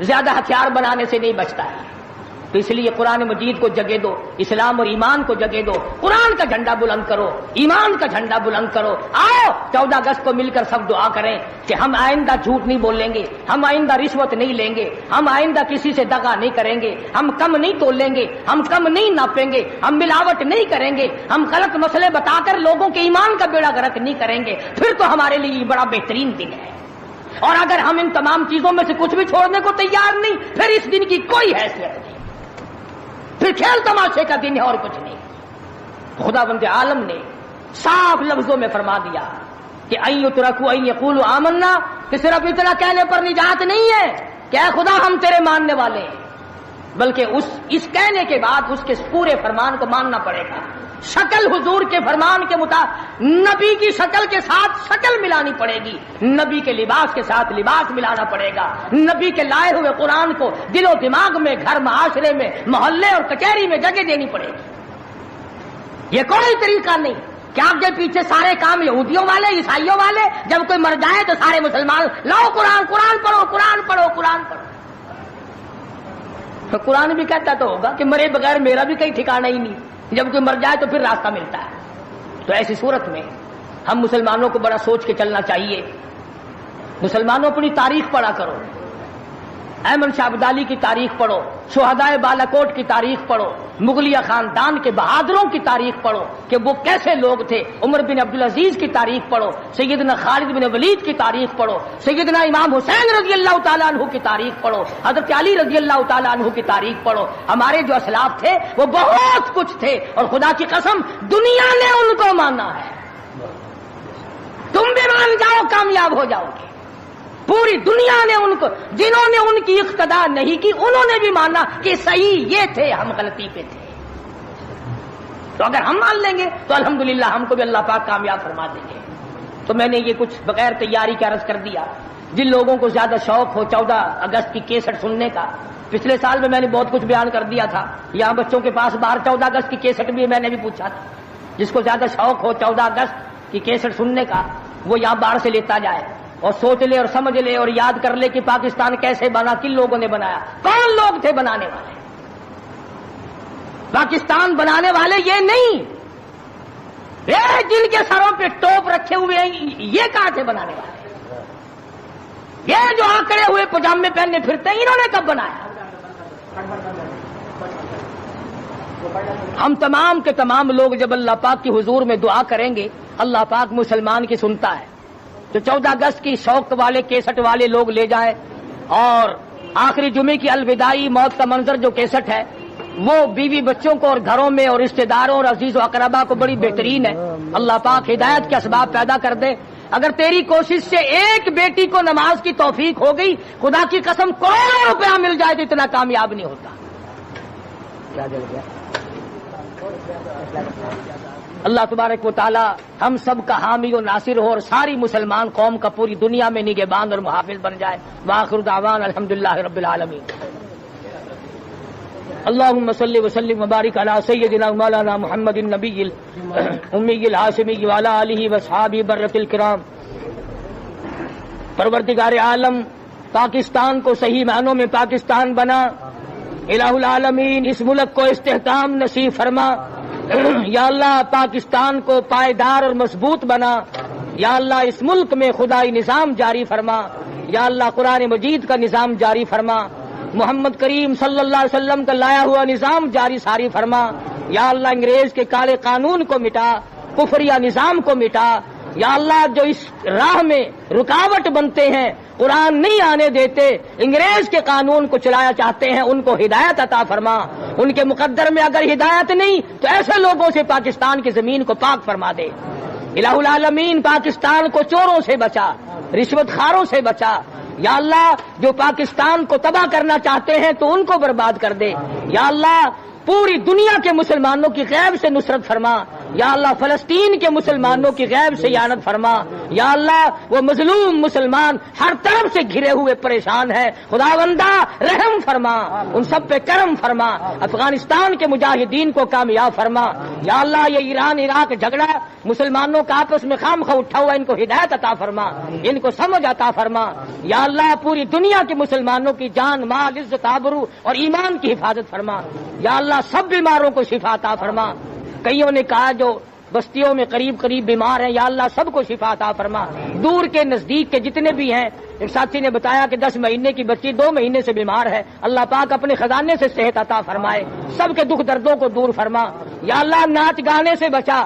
زیادہ ہتھیار بنانے سے نہیں بچتا ہے۔ تو اس لیے قرآن مجید کو جگہ دو، اسلام اور ایمان کو جگہ دو، قرآن کا جھنڈا بلند کرو، ایمان کا جھنڈا بلند کرو۔ آؤ 14 اگست کو مل کر سب دعا کریں کہ ہم آئندہ جھوٹ نہیں بولیں گے، ہم آئندہ رشوت نہیں لیں گے، ہم آئندہ کسی سے دغا نہیں کریں گے، ہم کم نہیں تولیں گے، ہم کم نہیں ناپیں گے، ہم ملاوٹ نہیں کریں گے، ہم غلط مسئلے بتا کر لوگوں کے ایمان کا بیڑا غرق نہیں کریں گے۔ پھر تو ہمارے لیے یہ بڑا بہترین دن ہے۔ اور اگر ہم ان تمام چیزوں میں سے کچھ بھی چھوڑنے کو تیار نہیں، پھر اس دن کی کوئی حیثیت نہیں، پھر کھیل تماشے کا دن ہے اور کچھ نہیں۔ خدا بند عالم نے صاف لفظوں میں فرما دیا کہ ان یترکوا ان یقولوا آمنا، کہ صرف اتنا کہنے پر نجات نہیں ہے کہ اے خدا ہم تیرے ماننے والے ہیں، بلکہ اس کہنے کے بعد اس کے پورے فرمان کو ماننا پڑے گا۔ شکل حضور کے فرمان کے مطابق نبی کی شکل کے ساتھ شکل ملانی پڑے گی، نبی کے لباس کے ساتھ لباس ملانا پڑے گا، نبی کے لائے ہوئے قرآن کو دل و دماغ میں، گھر معاشرے میں، محلے اور کچہری میں جگہ دینی پڑے گی۔ یہ کوئی طریقہ نہیں کہ آگے پیچھے سارے کام یہودیوں والے، عیسائیوں والے، جب کوئی مر جائے تو سارے مسلمان لاؤ قرآن پڑھو، قرآن پڑھو، قرآن پڑھو۔ تو قرآن بھی کہتا تو ہوگا کہ مرے بغیر میرا بھی کہیں ٹھکانہ ہی نہیں، جب کوئی مر جائے تو پھر راستہ ملتا ہے۔ تو ایسی صورت میں ہم مسلمانوں کو بڑا سوچ کے چلنا چاہیے۔ مسلمانوں اپنی تاریخ پڑھا کرو، احمد شاہ ابدالی کی تاریخ پڑھو، شہدائے بالاکوٹ کی تاریخ پڑھو، مغلیہ خاندان کے بہادروں کی تاریخ پڑھو کہ وہ کیسے لوگ تھے، عمر بن عبدالعزیز کی تاریخ پڑھو، سیدنا خالد بن ولید کی تاریخ پڑھو، سیدنا امام حسین رضی اللہ تعالیٰ عنہ کی تاریخ پڑھو، حضرت علی رضی اللہ تعالیٰ عنہ کی تاریخ پڑھو۔ ہمارے جو اسلاف تھے وہ بہت کچھ تھے، اور خدا کی قسم دنیا نے ان کو مانا ہے۔ تم بھی مان جاؤ کامیاب ہو جاؤ گے۔ پوری دنیا نے ان کو، جنہوں نے ان کی اقتدا نہیں کی انہوں نے بھی مانا کہ صحیح یہ تھے، ہم غلطی پہ تھے۔ تو اگر ہم مان لیں گے تو الحمدللہ ہم کو بھی اللہ پاک کامیاب فرما دیں گے۔ تو میں نے یہ کچھ بغیر تیاری کے عرض کر دیا۔ جن لوگوں کو زیادہ شوق ہو 14 اگست کی کیسٹ سننے کا، پچھلے سال میں نے بہت کچھ بیان کر دیا تھا، یہاں بچوں کے پاس باہر 14 اگست کی کیسٹ بھی میں نے بھی پوچھا تھا۔ جس کو زیادہ شوق ہو 14 اگست کی کیسٹ سننے کا وہ یہاں باہر سے لیتا جائے اور سوچ لے اور سمجھ لے اور یاد کر لے کہ پاکستان کیسے بنا، کن لوگوں نے بنایا، کون لوگ تھے بنانے والے۔ پاکستان بنانے والے یہ نہیں جن کے سروں پہ ٹوپ رکھے ہوئے ہیں یہ کہاں سے بنانے والے؟ یہ جو آکڑے ہوئے پجامے پہننے پھرتے ہیں انہوں نے کب بنایا؟ ہم تمام کے تمام لوگ جب اللہ پاک کی حضور میں دعا کریں گے اللہ پاک مسلمان کی سنتا ہے. جو 14 اگست کی شوق والے کیسٹ والے لوگ لے جائیں اور آخری جمعے کی الوداعی موت کا منظر جو کیسٹ ہے وہ بیوی بچوں کو اور گھروں میں اور رشتہ داروں اور عزیز و اقربا کو بڑی بہترین ہے. اللہ پاک ہدایت کے اسباب پیدا کر دے. اگر تیری کوشش سے ایک بیٹی کو نماز کی توفیق ہو گئی خدا کی قسم کروڑوں روپیہ مل جائے تو اتنا کامیاب نہیں ہوتا. کیا جل گیا؟ اللہ تبارک و تعالی ہم سب کا حامی و ناصر ہو اور ساری مسلمان قوم کا پوری دنیا میں نگہبان اور محافظ بن جائے. وآخر دعوان الحمدللہ رب العالمین. اللهم صل وسلم وبارك على سيدنا مولانا محمد النبي الأمي الهاشمي وعلى آله وأصحابه برة الكرام. پروردگار عالم پاکستان کو صحیح معنوں میں پاکستان بنا. الہ العالمین اس ملک کو استحکام نصیب فرما. یا اللہ پاکستان کو پائیدار اور مضبوط بنا. یا اللہ اس ملک میں خدائی نظام جاری فرما. یا اللہ قرآن مجید کا نظام جاری فرما. محمد کریم صلی اللہ علیہ وسلم کا لایا ہوا نظام جاری ساری فرما. یا اللہ انگریز کے کالے قانون کو مٹا, کفریہ نظام کو مٹا. یا اللہ جو اس راہ میں رکاوٹ بنتے ہیں, قرآن نہیں آنے دیتے, انگریز کے قانون کو چلایا چاہتے ہیں, ان کو ہدایت عطا فرما. ان کے مقدر میں اگر ہدایت نہیں تو ایسے لوگوں سے پاکستان کی زمین کو پاک فرما دے. الہ العالمین پاکستان کو چوروں سے بچا, رشوت خاروں سے بچا. یا اللہ جو پاکستان کو تباہ کرنا چاہتے ہیں تو ان کو برباد کر دے. یا اللہ پوری دنیا کے مسلمانوں کی غیب سے نصرت فرما. یا اللہ فلسطین کے مسلمانوں کی غیب سے اعانت فرما. یا اللہ وہ مظلوم مسلمان ہر طرف سے گھرے ہوئے پریشان ہے, خداوندہ رحم فرما, ان سب پہ کرم فرما. افغانستان کے مجاہدین کو کامیاب فرما. یا اللہ یہ ایران عراق جھگڑا مسلمانوں کا آپس میں خامخواہ اٹھا ہوا, ان کو ہدایت عطا فرما, ان کو سمجھ عطا فرما. یا اللہ پوری دنیا کے مسلمانوں کی جان مال عزت آبرو اور ایمان کی حفاظت فرما. یا اللہ سب بیماروں کو شفا عطا فرما. کئیوں نے کہا جو بستیوں میں قریب قریب بیمار ہیں, یا اللہ سب کو شفا عطا فرما. دور کے نزدیک کے جتنے بھی ہیں, ایک ساتھی نے بتایا کہ 10 مہینے کی بچی 2 مہینے سے بیمار ہے, اللہ پاک اپنے خزانے سے صحت عطا فرمائے, سب کے دکھ دردوں کو دور فرما. یا اللہ ناچ گانے سے بچا,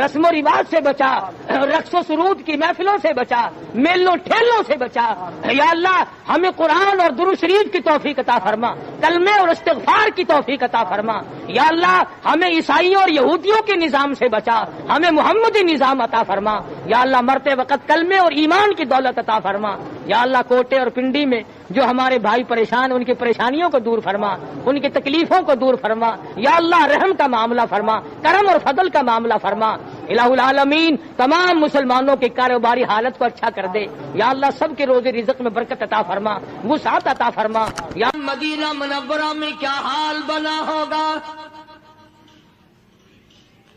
رسم و رواج سے بچا, رقص و سرود کی محفلوں سے بچا, میلوں ٹھیلوں سے بچا. یا اللہ ہمیں قرآن اور درود شریف کی توفیق عطا فرما, کلمے اور استغفار کی توفیق عطا فرما. یا اللہ ہمیں عیسائیوں اور یہودیوں کے نظام سے بچا, ہمیں محمدی نظام عطا فرما. یا اللہ مرتے وقت کلمے اور ایمان کی دولت عطا فرما. یا اللہ کوٹے اور پنڈی میں جو ہمارے بھائی پریشان, ان کی پریشانیوں کو دور فرما, ان کی تکلیفوں کو دور فرما. یا اللہ رحم کا معاملہ فرما, کرم اور فضل کا معاملہ فرما. الہ العالمین تمام مسلمانوں کی کاروباری حالت کو اچھا کر دے. یا اللہ سب کے روزی رزق میں برکت عطا فرما, وسعت عطا فرما. یا مدینہ منورہ میں کیا حال بنا ہوگا,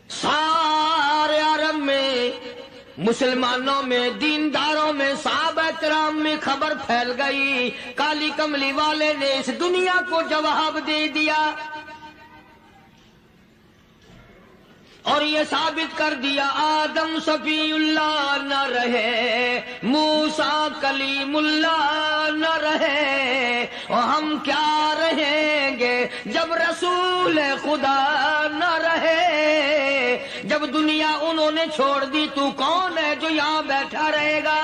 سارے عرب میں, مسلمانوں میں, دینداروں میں, صحابہ کرام میں خبر پھیل گئی. کالی کملی والے نے اس دنیا کو جواب دے دیا اور یہ ثابت کر دیا آدم صفی اللہ نہ رہے, موسیٰ کلیم اللہ نہ رہے, اور ہم کیا رہیں گے جب رسول خدا نہ رہے. جب دنیا انہوں نے چھوڑ دی تو کون ہے جو یہاں بیٹھا رہے گا.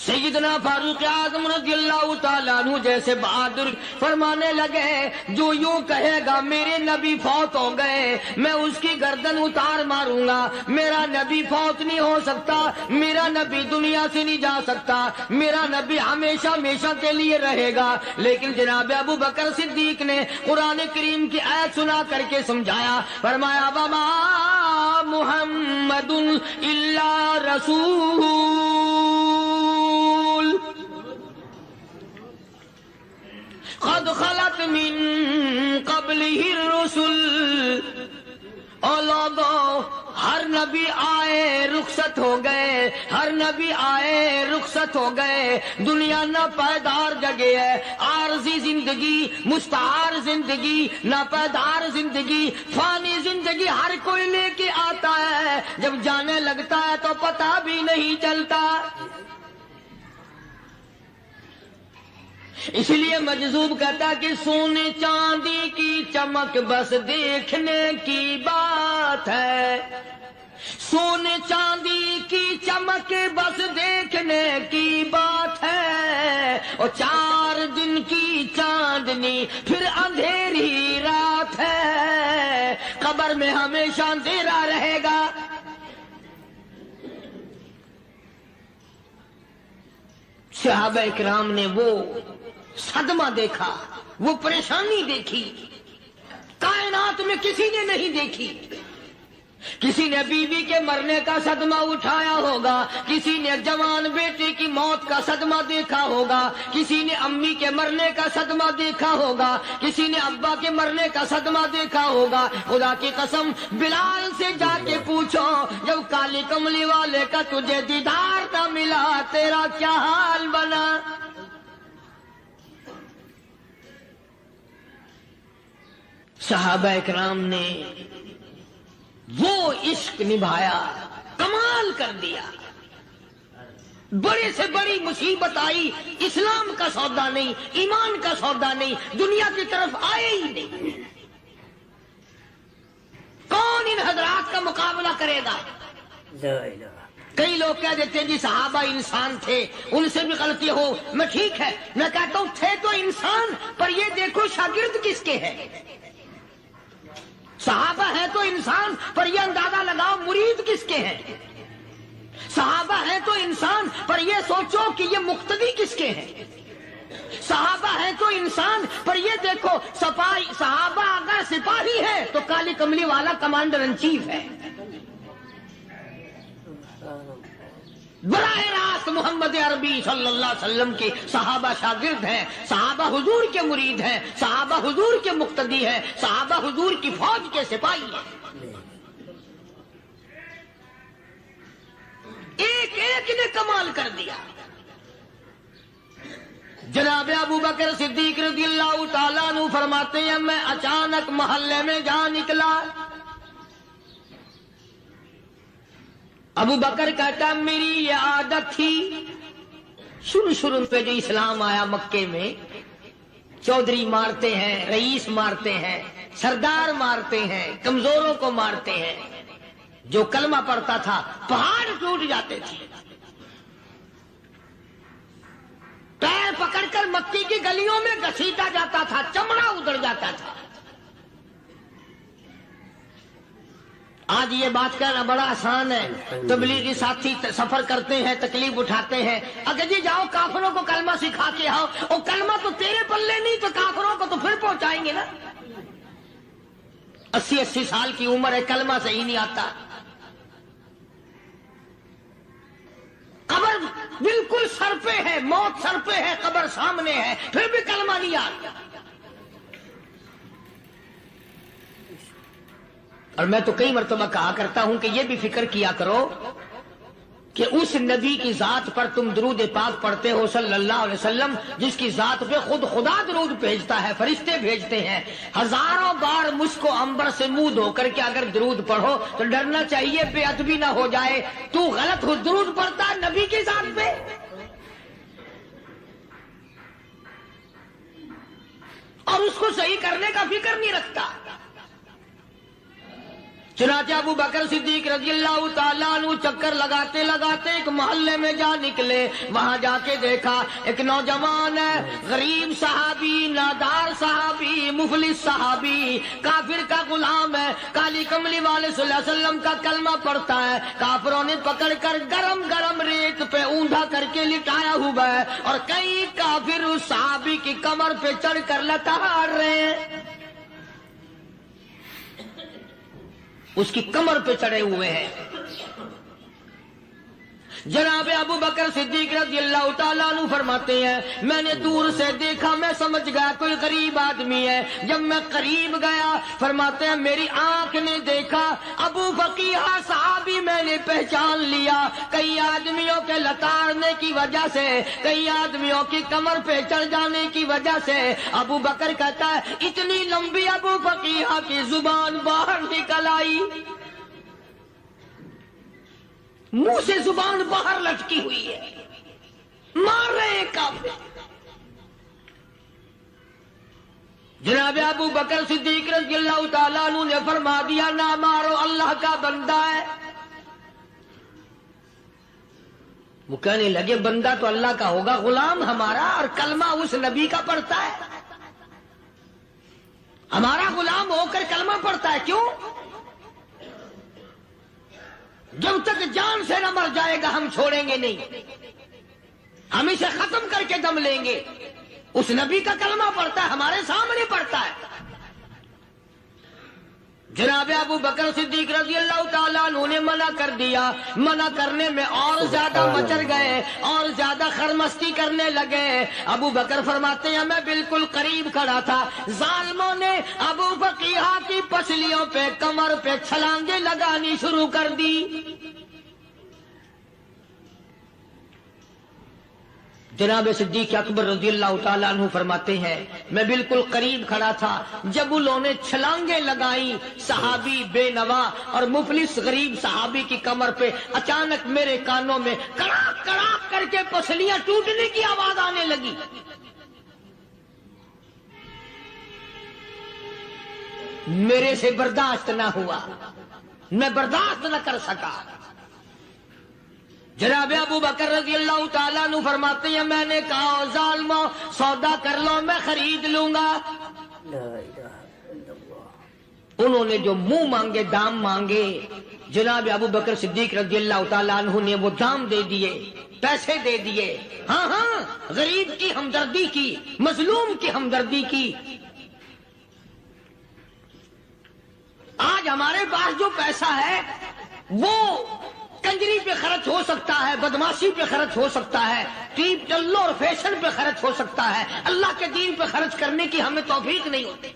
سیدنا فاروق اعظم رضی اللہ تعالیٰ عنہ جیسے بہادر فرمانے لگے, جو یوں کہے گا میرے نبی فوت ہو گئے میں اس کی گردن اتار ماروں گا. میرا نبی فوت نہیں ہو سکتا, میرا نبی دنیا سے نہیں جا سکتا, میرا نبی ہمیشہ ہمیشہ کے لیے رہے گا. لیکن جناب ابو بکر صدیق نے قرآن کریم کی آیت سنا کر کے سمجھایا, فرمایا وما محمد الا رسول قد خلت من قبلہ الرسل. اور لوگوں ہر ہر نبی آئے رخصت ہو گئے، ہر نبی آئے رخصت ہو گئے، دنیا نہ پائیدار جگہ ہے، عارضی زندگی، مستعار زندگی، نہ پائیدار زندگی، فانی زندگی ہر کوئی لے کے آتا ہے، جب جانے لگتا ہے تو پتہ بھی نہیں چلتا۔ اس لیے مجذوب کہتا کہ سونے چاندی کی چمک بس دیکھنے کی بات ہے، سونے چاندی کی چمک بس دیکھنے کی بات ہے، اور 4 دن کی چاندنی پھر اندھیری رات ہے، قبر میں ہمیشہ اندھیرا رہے گا۔ صحابہ اکرام نے وہ صدمہ دیکھا، وہ پریشانی دیکھی، کائنات میں کسی نے نہیں دیکھی۔ کسی نے بیوی کے مرنے کا صدمہ اٹھایا ہوگا، کسی نے جوان بیٹے کی موت کا صدمہ دیکھا ہوگا، کسی نے امی کے مرنے کا صدمہ دیکھا ہوگا، کسی نے ابا کے مرنے کا صدمہ دیکھا ہوگا۔ خدا کی قسم بلال سے جا کے پوچھو، جب کالی کملی والے کا تجھے دیدار نہ ملا تیرا کیا حال بنا؟ صحابہ اکرام نے وہ عشق نبھایا، کمال کر دیا۔ بڑے سے بڑی مصیبت آئی، اسلام کا سودا نہیں، ایمان کا سودا نہیں، دنیا کی طرف آئے ہی نہیں۔ کون ان حضرات کا مقابلہ کرے گا؟ کئی لوگ کہہ دیتے ہیں جی صحابہ انسان تھے، ان سے بھی غلطی ہو، میں ٹھیک ہے، میں کہتا ہوں تھے تو انسان، پر یہ دیکھو شاگرد کس کے ہیں۔ صحابہ ہیں تو انسان، پر یہ اندازہ لگاؤ مرید کس کے ہیں۔ صحابہ ہیں تو انسان، پر یہ سوچو کہ یہ مقتدی کس کے ہیں۔ صحابہ ہیں تو انسان، پر یہ دیکھو صحابہ اگر سپاہی ہے تو کالی کملی والا کمانڈر ان چیف ہے۔ براہ راست محمد عربی صلی اللہ علیہ وسلم کے صحابہ شاگرد ہیں، صحابہ حضور کے مرید ہیں، صحابہ حضور کے مقتدی ہیں، صحابہ حضور کی فوج کے سپاہی ہیں۔ ایک ایک نے کمال کر دیا۔ جناب ابو بکر صدیق رضی اللہ تعالیٰ عنہ فرماتے ہیں میں اچانک محلے میں جا نکلا۔ ابو بکر کہتا میری یہ عادت تھی، شروع پہ جو اسلام آیا مکے میں، چودھری مارتے ہیں، رئیس مارتے ہیں، سردار مارتے ہیں، کمزوروں کو مارتے ہیں۔ جو کلمہ پڑھتا تھا پہاڑ ٹوٹ جاتے تھے، پیر پکڑ کر مکی کی گلیوں میں گھسیٹا جاتا تھا، چمڑا ادھڑ جاتا تھا۔ آج یہ بات کہنا بڑا آسان ہے، تبلیغی ساتھی سفر کرتے ہیں، تکلیف اٹھاتے ہیں، اگر جی جاؤ کافروں کو کلمہ سکھا کے آؤ، اور کلمہ تو تیرے پلے نہیں تو کافروں کو تو پھر پہنچائیں گے نا۔ 80 سال کی عمر ہے، کلمہ صحیح نہیں آتا، قبر بالکل سر پہ ہے، موت سر پہ ہے، قبر سامنے ہے، پھر بھی کلمہ نہیں آتا۔ اور میں تو کئی مرتبہ کہا کرتا ہوں کہ یہ بھی فکر کیا کرو کہ اس نبی کی ذات پر تم درود پاک پڑھتے ہو صلی اللہ علیہ وسلم، جس کی ذات پہ خود خدا درود بھیجتا ہے، فرشتے بھیجتے ہیں۔ ہزاروں بار مجھ کو عنبر سے منہ دھو کر کے اگر درود پڑھو تو ڈرنا چاہیے بے ادبی نہ ہو جائے، تو غلط درود پڑھتا ہے نبی کی ذات پہ۔ اور اس کو صحیح کرنے کا فکر نہیں رکھتا۔ چنانچہ ابو بکر صدیق رضی اللہ تعالیٰ عنہ چکر لگاتے لگاتے ایک محلے میں جا نکلے، وہاں جا کے دیکھا ایک نوجوان ہے، غریب صحابی، نادار صحابی، مفلس صحابی، کافر کا غلام ہے، کالی کملی والے صلی اللہ علیہ وسلم کا کلمہ پڑھتا ہے۔ کافروں نے پکڑ کر گرم گرم ریت پہ اونڈا کر کے لٹایا ہوا ہے، اور کئی کافر اس صحابی کی کمر پہ چڑھ کر لتاڑ رہے ہیں، اس کی کمر پہ چڑھے ہوئے ہیں۔ جناب ابو بکر صدیق رضی اللہ تعالیٰ عنہ فرماتے ہیں میں نے دور سے دیکھا، میں سمجھ گیا کوئی غریب آدمی ہے۔ جب میں قریب گیا فرماتے ہیں میری آنکھ نے دیکھا ابو فقیہ صاحب پہچان لیا، کئی آدمیوں کے لتاڑنے کی وجہ سے، کئی آدمیوں کی کمر پہ چڑھ جانے کی وجہ سے ابو بکر کہتا ہے اتنی لمبی ابو فقیہ کی زبان باہر نکل آئی، منہ سے زبان باہر لٹکی ہوئی ہے، مار رہے ہیں کافر۔ جناب ابو بکر صدیق رضی اللہ تعالیٰ عنہ نے فرما دیا نہ مارو، اللہ کا بندہ ہے۔ وہ کہنے لگے بندہ تو اللہ کا ہوگا، غلام ہمارا، اور کلمہ اس نبی کا پڑھتا ہے، ہمارا غلام ہو کر کلمہ پڑھتا ہے، کیوں؟ جب تک جان سے نہ مر جائے گا ہم چھوڑیں گے نہیں، ہم اسے ختم کر کے دم لیں گے۔ اس نبی کا کلمہ پڑھتا ہے، ہمارے سامنے پڑھتا ہے۔ جناب ابو بکر صدیق رضی اللہ تعالیٰ عنہ نے منع کر دیا، منع کرنے میں اور زیادہ مچر گئے، اور زیادہ خرمستی کرنے لگے۔ ابو بکر فرماتے ہیں میں بالکل قریب کھڑا تھا، ظالموں نے ابو فقیہ کی پسلیوں پہ، کمر پہ چھلانگیں لگانی شروع کر دی۔ جناب صدیق اکبر رضی اللہ تعالیٰ عنہ فرماتے ہیں میں بالکل قریب کھڑا تھا، جب انہوں نے چھلانگیں لگائیں، صحابی بے نوا اور مفلس غریب صحابی کی کمر پہ اچانک میرے کانوں میں کڑاک کڑاک کر کے پسلیاں ٹوٹنے کی آواز آنے لگی۔ میرے سے برداشت نہ ہوا، میں برداشت نہ کر سکا۔ جناب ابو بکر رضی اللہ تعالیٰ عنہ فرماتے ہیں میں نے کہا ظالموں سودا کر لو، میں خرید لوں گا۔ انہوں نے جو منہ مانگے، دام مانگے، جناب ابو بکر صدیق رضی اللہ تعالیٰ عنہ نے وہ دام دے دیے، پیسے دے دیے۔ ہاں ہاں، غریب کی ہمدردی کی، مظلوم کی ہمدردی کی۔ آج ہمارے پاس جو پیسہ ہے وہ کنجری پہ خرچ ہو سکتا ہے، بدماشی پہ خرچ ہو سکتا ہے، ٹیپ ٹلو اور فیشن پہ خرچ ہو سکتا ہے، اللہ کے دین پہ خرچ کرنے کی ہمیں توفیق نہیں ہوتی۔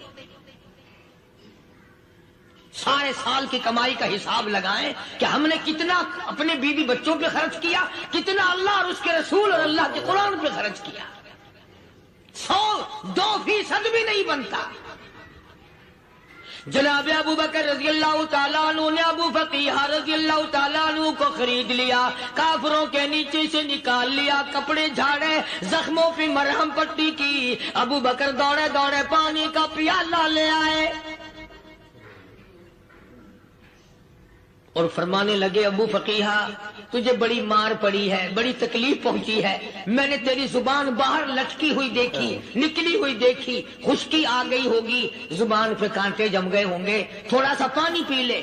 سارے سال کی کمائی کا حساب لگائیں کہ ہم نے کتنا اپنے بیوی بچوں پہ خرچ کیا، کتنا اللہ اور اس کے رسول اور اللہ کے قرآن پہ خرچ کیا، 100-2% بھی نہیں بنتا۔ جناب ابو بکر رضی اللہ تعالیٰ عنہ نے ابو فقیہ رضی اللہ تعالیٰ عنہ کو خرید لیا، کافروں کے نیچے سے نکال لیا، کپڑے جھاڑے، زخموں پہ مرہم پٹی کی۔ ابو بکر دوڑے دوڑے پانی کا پیالہ لے آئے اور فرمانے لگے ابو فقیہ تجھے بڑی مار پڑی ہے، بڑی تکلیف پہنچی ہے، میں نے تیری زبان باہر لٹکی ہوئی دیکھی، نکلی ہوئی دیکھی، خشکی آ گئی ہوگی، زبان پہ کانٹے جم گئے ہوں گے، تھوڑا سا پانی پی لے۔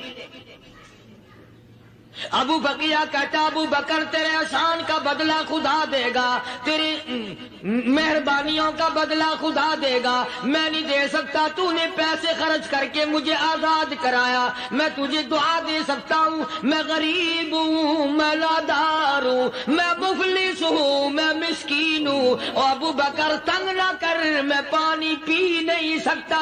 ابو فقیہ کہتا ابو بکر تیرے احسان کا بدلہ خدا دے گا، تیری مہربانیوں کا بدلہ خدا دے گا، میں نہیں دے سکتا، تو نے پیسے خرچ کر کے مجھے آزاد کرایا، میں تجھے دعا دے سکتا ہوں، میں غریب ہوں، میں نادار ہوں، میں مفلس ہوں، میں مسکین ہوں، اور ابو بکر تنگ نہ کر، میں پانی پی نہیں سکتا۔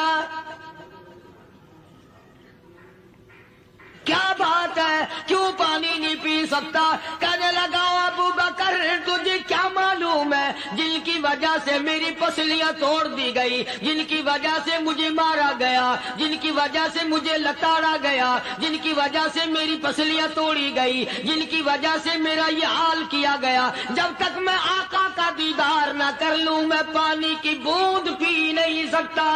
کیا بات ہے، کیوں پانی نہیں پی سکتا؟ کہنے لگا ابو بکر تجھے کیا معلوم ہے جن کی وجہ سے میری پسلیاں توڑ دی گئی، جن کی وجہ سے مجھے مارا گیا، جن کی وجہ سے مجھے لتاڑا گیا، جن کی وجہ سے میری پسلیاں توڑی گئی، جن کی وجہ سے میرا یہ حال کیا گیا، جب تک میں آقا کا دیدار نہ کر لوں میں پانی کی بوند پی نہیں سکتا۔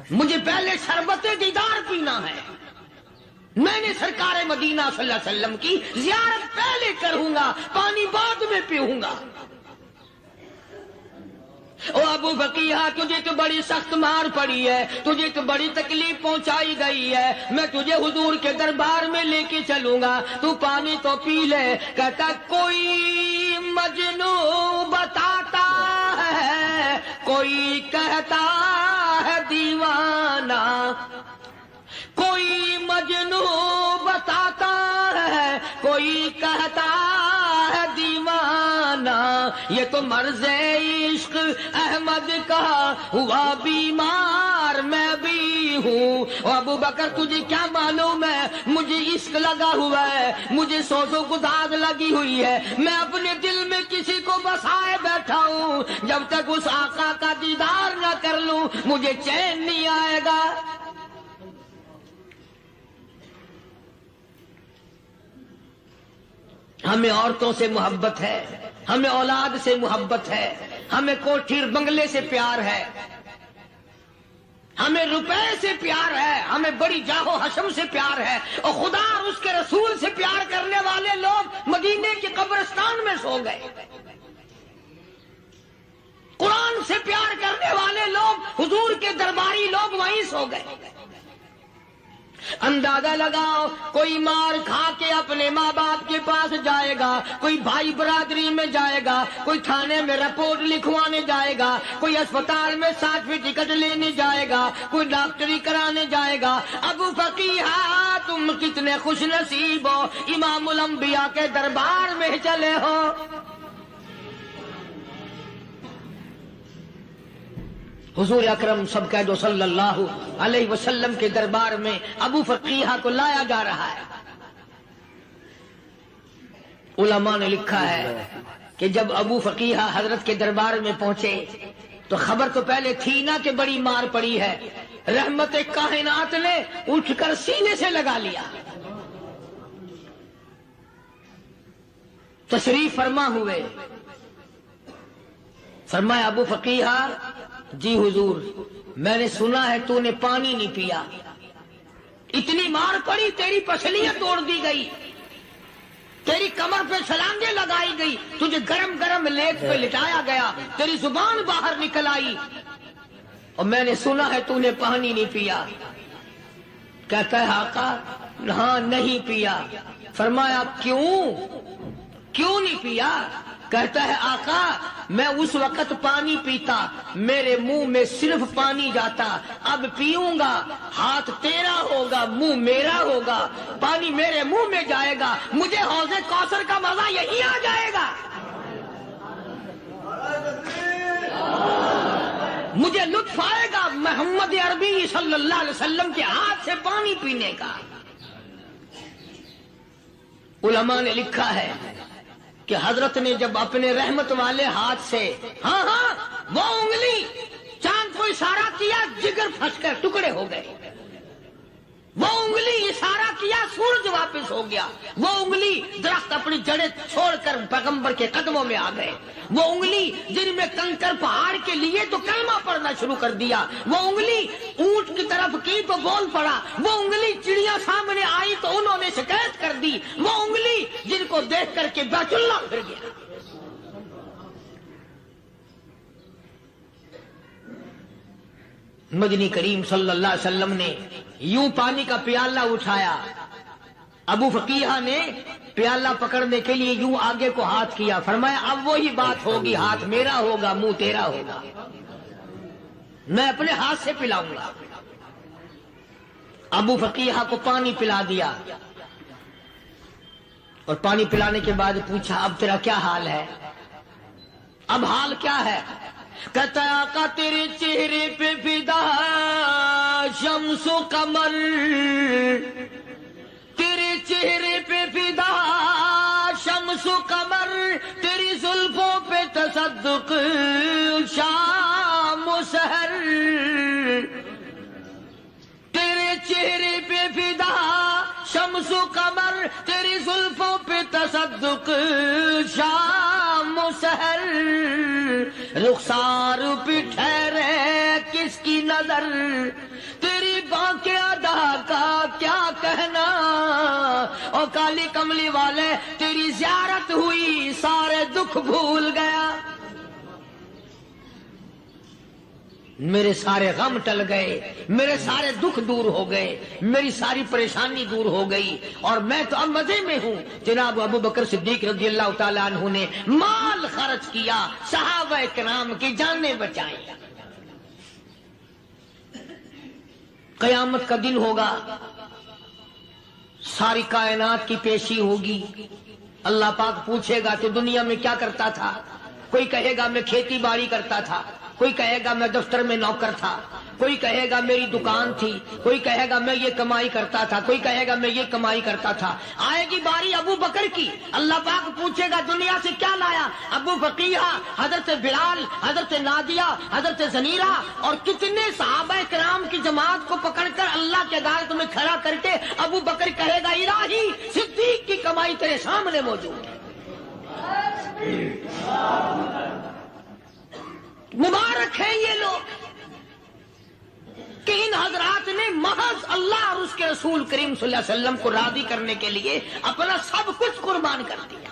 مجھے پہلے شربت دیدار پینا ہے، میں نے سرکار مدینہ صلی اللہ علیہ وسلم کی زیارت پہلے کروں گا، پانی بعد میں پیوں گا۔ او ابو فقیہ تجھے تو بڑی سخت مار پڑی ہے، تجھے تو بڑی تکلیف پہنچائی گئی ہے، میں تجھے حضور کے دربار میں لے کے چلوں گا، تو پانی تو پی لے۔ کہتا کوئی مجنوں بتاتا ہے، کوئی کہتا ہے دیوانہ، کوئی مجنوں بتاتا ہے، کوئی کہتا ہے دیوانہ، یہ تو مرض عشق احمد کا ہوا بیمار، میں بھی ہوں. اور ابو بکر تجھے کیا معلوم ہے مجھے عشق لگا ہوا ہے, مجھے سوز و گداز لگی ہوئی ہے, میں اپنے دل میں کسی کو بسائے بیٹھا ہوں, جب تک اس آقا کا دیدار نہ کر لوں مجھے چین نہیں آئے گا. ہمیں عورتوں سے محبت ہے, ہمیں اولاد سے محبت ہے, ہمیں کوٹھی بنگلے سے پیار ہے, ہمیں روپے سے پیار ہے, ہمیں بڑی جاہ و حشم سے پیار ہے, اور خدا اور اس کے رسول سے پیار کرنے والے لوگ مدینے کے قبرستان میں سو گئے. قرآن سے پیار کرنے والے لوگ حضور کے درباری لوگ وہیں سو گئے. اندازہ لگاؤ, کوئی مار کھا کے اپنے ماں باپ کے پاس جائے گا, کوئی بھائی برادری میں جائے گا, کوئی تھانے میں رپورٹ لکھوانے جائے گا, کوئی اسپتال میں سرٹیفکیٹ لینے جائے گا, کوئی ڈاکٹری کرانے جائے گا. ابو فقیہہ تم کتنے خوش نصیب ہو, امام الانبیاء کے دربار میں چلے ہو. حضور اکرم سب کہہ دو صلی اللہ علیہ وسلم کے دربار میں ابو فقیہہ کو لایا جا رہا ہے. علماء نے لکھا ہے کہ جب ابو فقیہہ حضرت کے دربار میں پہنچے تو خبر تو پہلے تھی نا کہ بڑی مار پڑی ہے, رحمت کائنات نے اٹھ کر سینے سے لگا لیا. تشریف فرما ہوئے, فرمایا ابو فقیہہ جی حضور میں نے سنا ہے تو نے پانی نہیں پیا, اتنی مار پڑی تیری پسلیاں توڑ دی گئی, تیری کمر پہ چھلانگیں لگائی گئی, تجھے گرم گرم لیٹ پہ لٹایا گیا, تیری زبان باہر نکل آئی, اور میں نے سنا ہے تو نے پانی نہیں پیا. کہتا ہے آقا ہاں نہیں پیا. فرمایا کیوں نہیں پیا؟ کہتا ہے آقا میں اس وقت پانی پیتا میرے منہ میں صرف پانی جاتا, اب پیوں گا ہاتھ تیرا ہوگا منہ میرا ہوگا, پانی میرے منہ میں جائے گا, مجھے حوض کوثر کا مزہ یہی آ جائے گا, مجھے لطف آئے گا محمد عربی صلی اللہ علیہ وسلم کے ہاتھ سے پانی پینے کا. علماء نے لکھا ہے کہ حضرت نے جب اپنے رحمت والے ہاتھ سے وہ انگلی چاند کو اشارہ کیا, جگر پھنس کر ٹکڑے ہو گئے, وہ انگلی اشارہ کیا سورج واپس ہو گیا, وہ انگلی درخت اپنی جڑیں چھوڑ کر پیغمبر کے قدموں میں آ گئے, وہ انگلی جن میں کنکر پہاڑ کے لیے تو کلمہ پڑھنا شروع کر دیا, وہ انگلی اونٹ کی طرف کی تو بول پڑا, وہ انگلی چڑیاں سامنے آئی تو انہوں نے شکایت کر دی, وہ انگلی جن کو دیکھ کر کے بیت اللہ پھر گیا. مدنی کریم صلی اللہ علیہ وسلم نے یوں پانی کا پیالہ اٹھایا, ابو فقیہہ نے پیالہ پکڑنے کے لیے یوں آگے کو ہاتھ کیا, فرمایا اب وہی بات ہوگی, ہاتھ میرا ہوگا منہ تیرا ہوگا, میں اپنے ہاتھ سے پلاؤں گا. ابو فقیہہ کو پانی پلا دیا, اور پانی پلانے کے بعد پوچھا اب تیرا کیا حال ہے, اب حال کیا ہے؟ کہتا ہے آقا تیرے چہرے پہ فدا شمس و قمر, تیرے چہرے پہ فدا شمس و قمر, تیری زلفوں پہ تصدق شام و سحر, تیرے چہرے پہ فدا شمس و قمر, تیری زلفوں پہ تصدق شام و سحر, رخسار پہ ٹھہرے کس کی نظر, تیری باقی ادا کا کیا کہنا, اور کالی کملی والے تیری زیارت ہوئی سارے دکھ بھول گیا, میرے سارے غم ٹل گئے, میرے سارے دکھ دور ہو گئے, میری ساری پریشانی دور ہو گئی, اور میں تو اب مزے میں ہوں. جناب ابو بکر صدیق رضی اللہ تعالیٰ عنہ نے مال خرچ کیا, صحابہ کرام کی جانیں بچائیں. قیامت کا دن ہوگا, ساری کائنات کی پیشی ہوگی, اللہ پاک پوچھے گا تو دنیا میں کیا کرتا تھا؟ کوئی کہے گا میں کھیتی باڑی کرتا تھا, کوئی کہے گا میں دفتر میں نوکر تھا, کوئی کہے گا میری دکان تھی، کوئی کہے گا میں یہ کمائی کرتا تھا، کوئی کہے گا میں یہ کمائی کرتا تھا۔ آئے گی باری ابو بکر کی، اللہ پاک پوچھے گا دنیا سے کیا لایا؟ ابو بقیہ، حضرت بلال، حضرت نادیہ، حضرت زنیرہ اور کتنے صحابہ کرام کی جماعت کو پکڑ کر اللہ کے عدالت میں کھڑا کر کے ابو بکر کہے گا الہی صدیق کی کمائی تیرے سامنے موجود ہے۔ مبارک ہیں یہ لوگ کہ ان حضرات نے محض اللہ اور اس کے رسول کریم صلی اللہ علیہ وسلم کو راضی کرنے کے لیے اپنا سب کچھ قربان کر دیا۔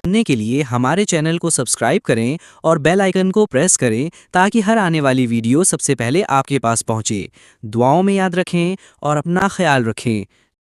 سننے کے لیے ہمارے چینل کو سبسکرائب کریں اور بیل آئیکن کو پریس کریں تاکہ ہر آنے والی ویڈیو سب سے پہلے آپ کے پاس پہنچے۔ دعاؤں میں یاد رکھیں اور اپنا خیال رکھیں۔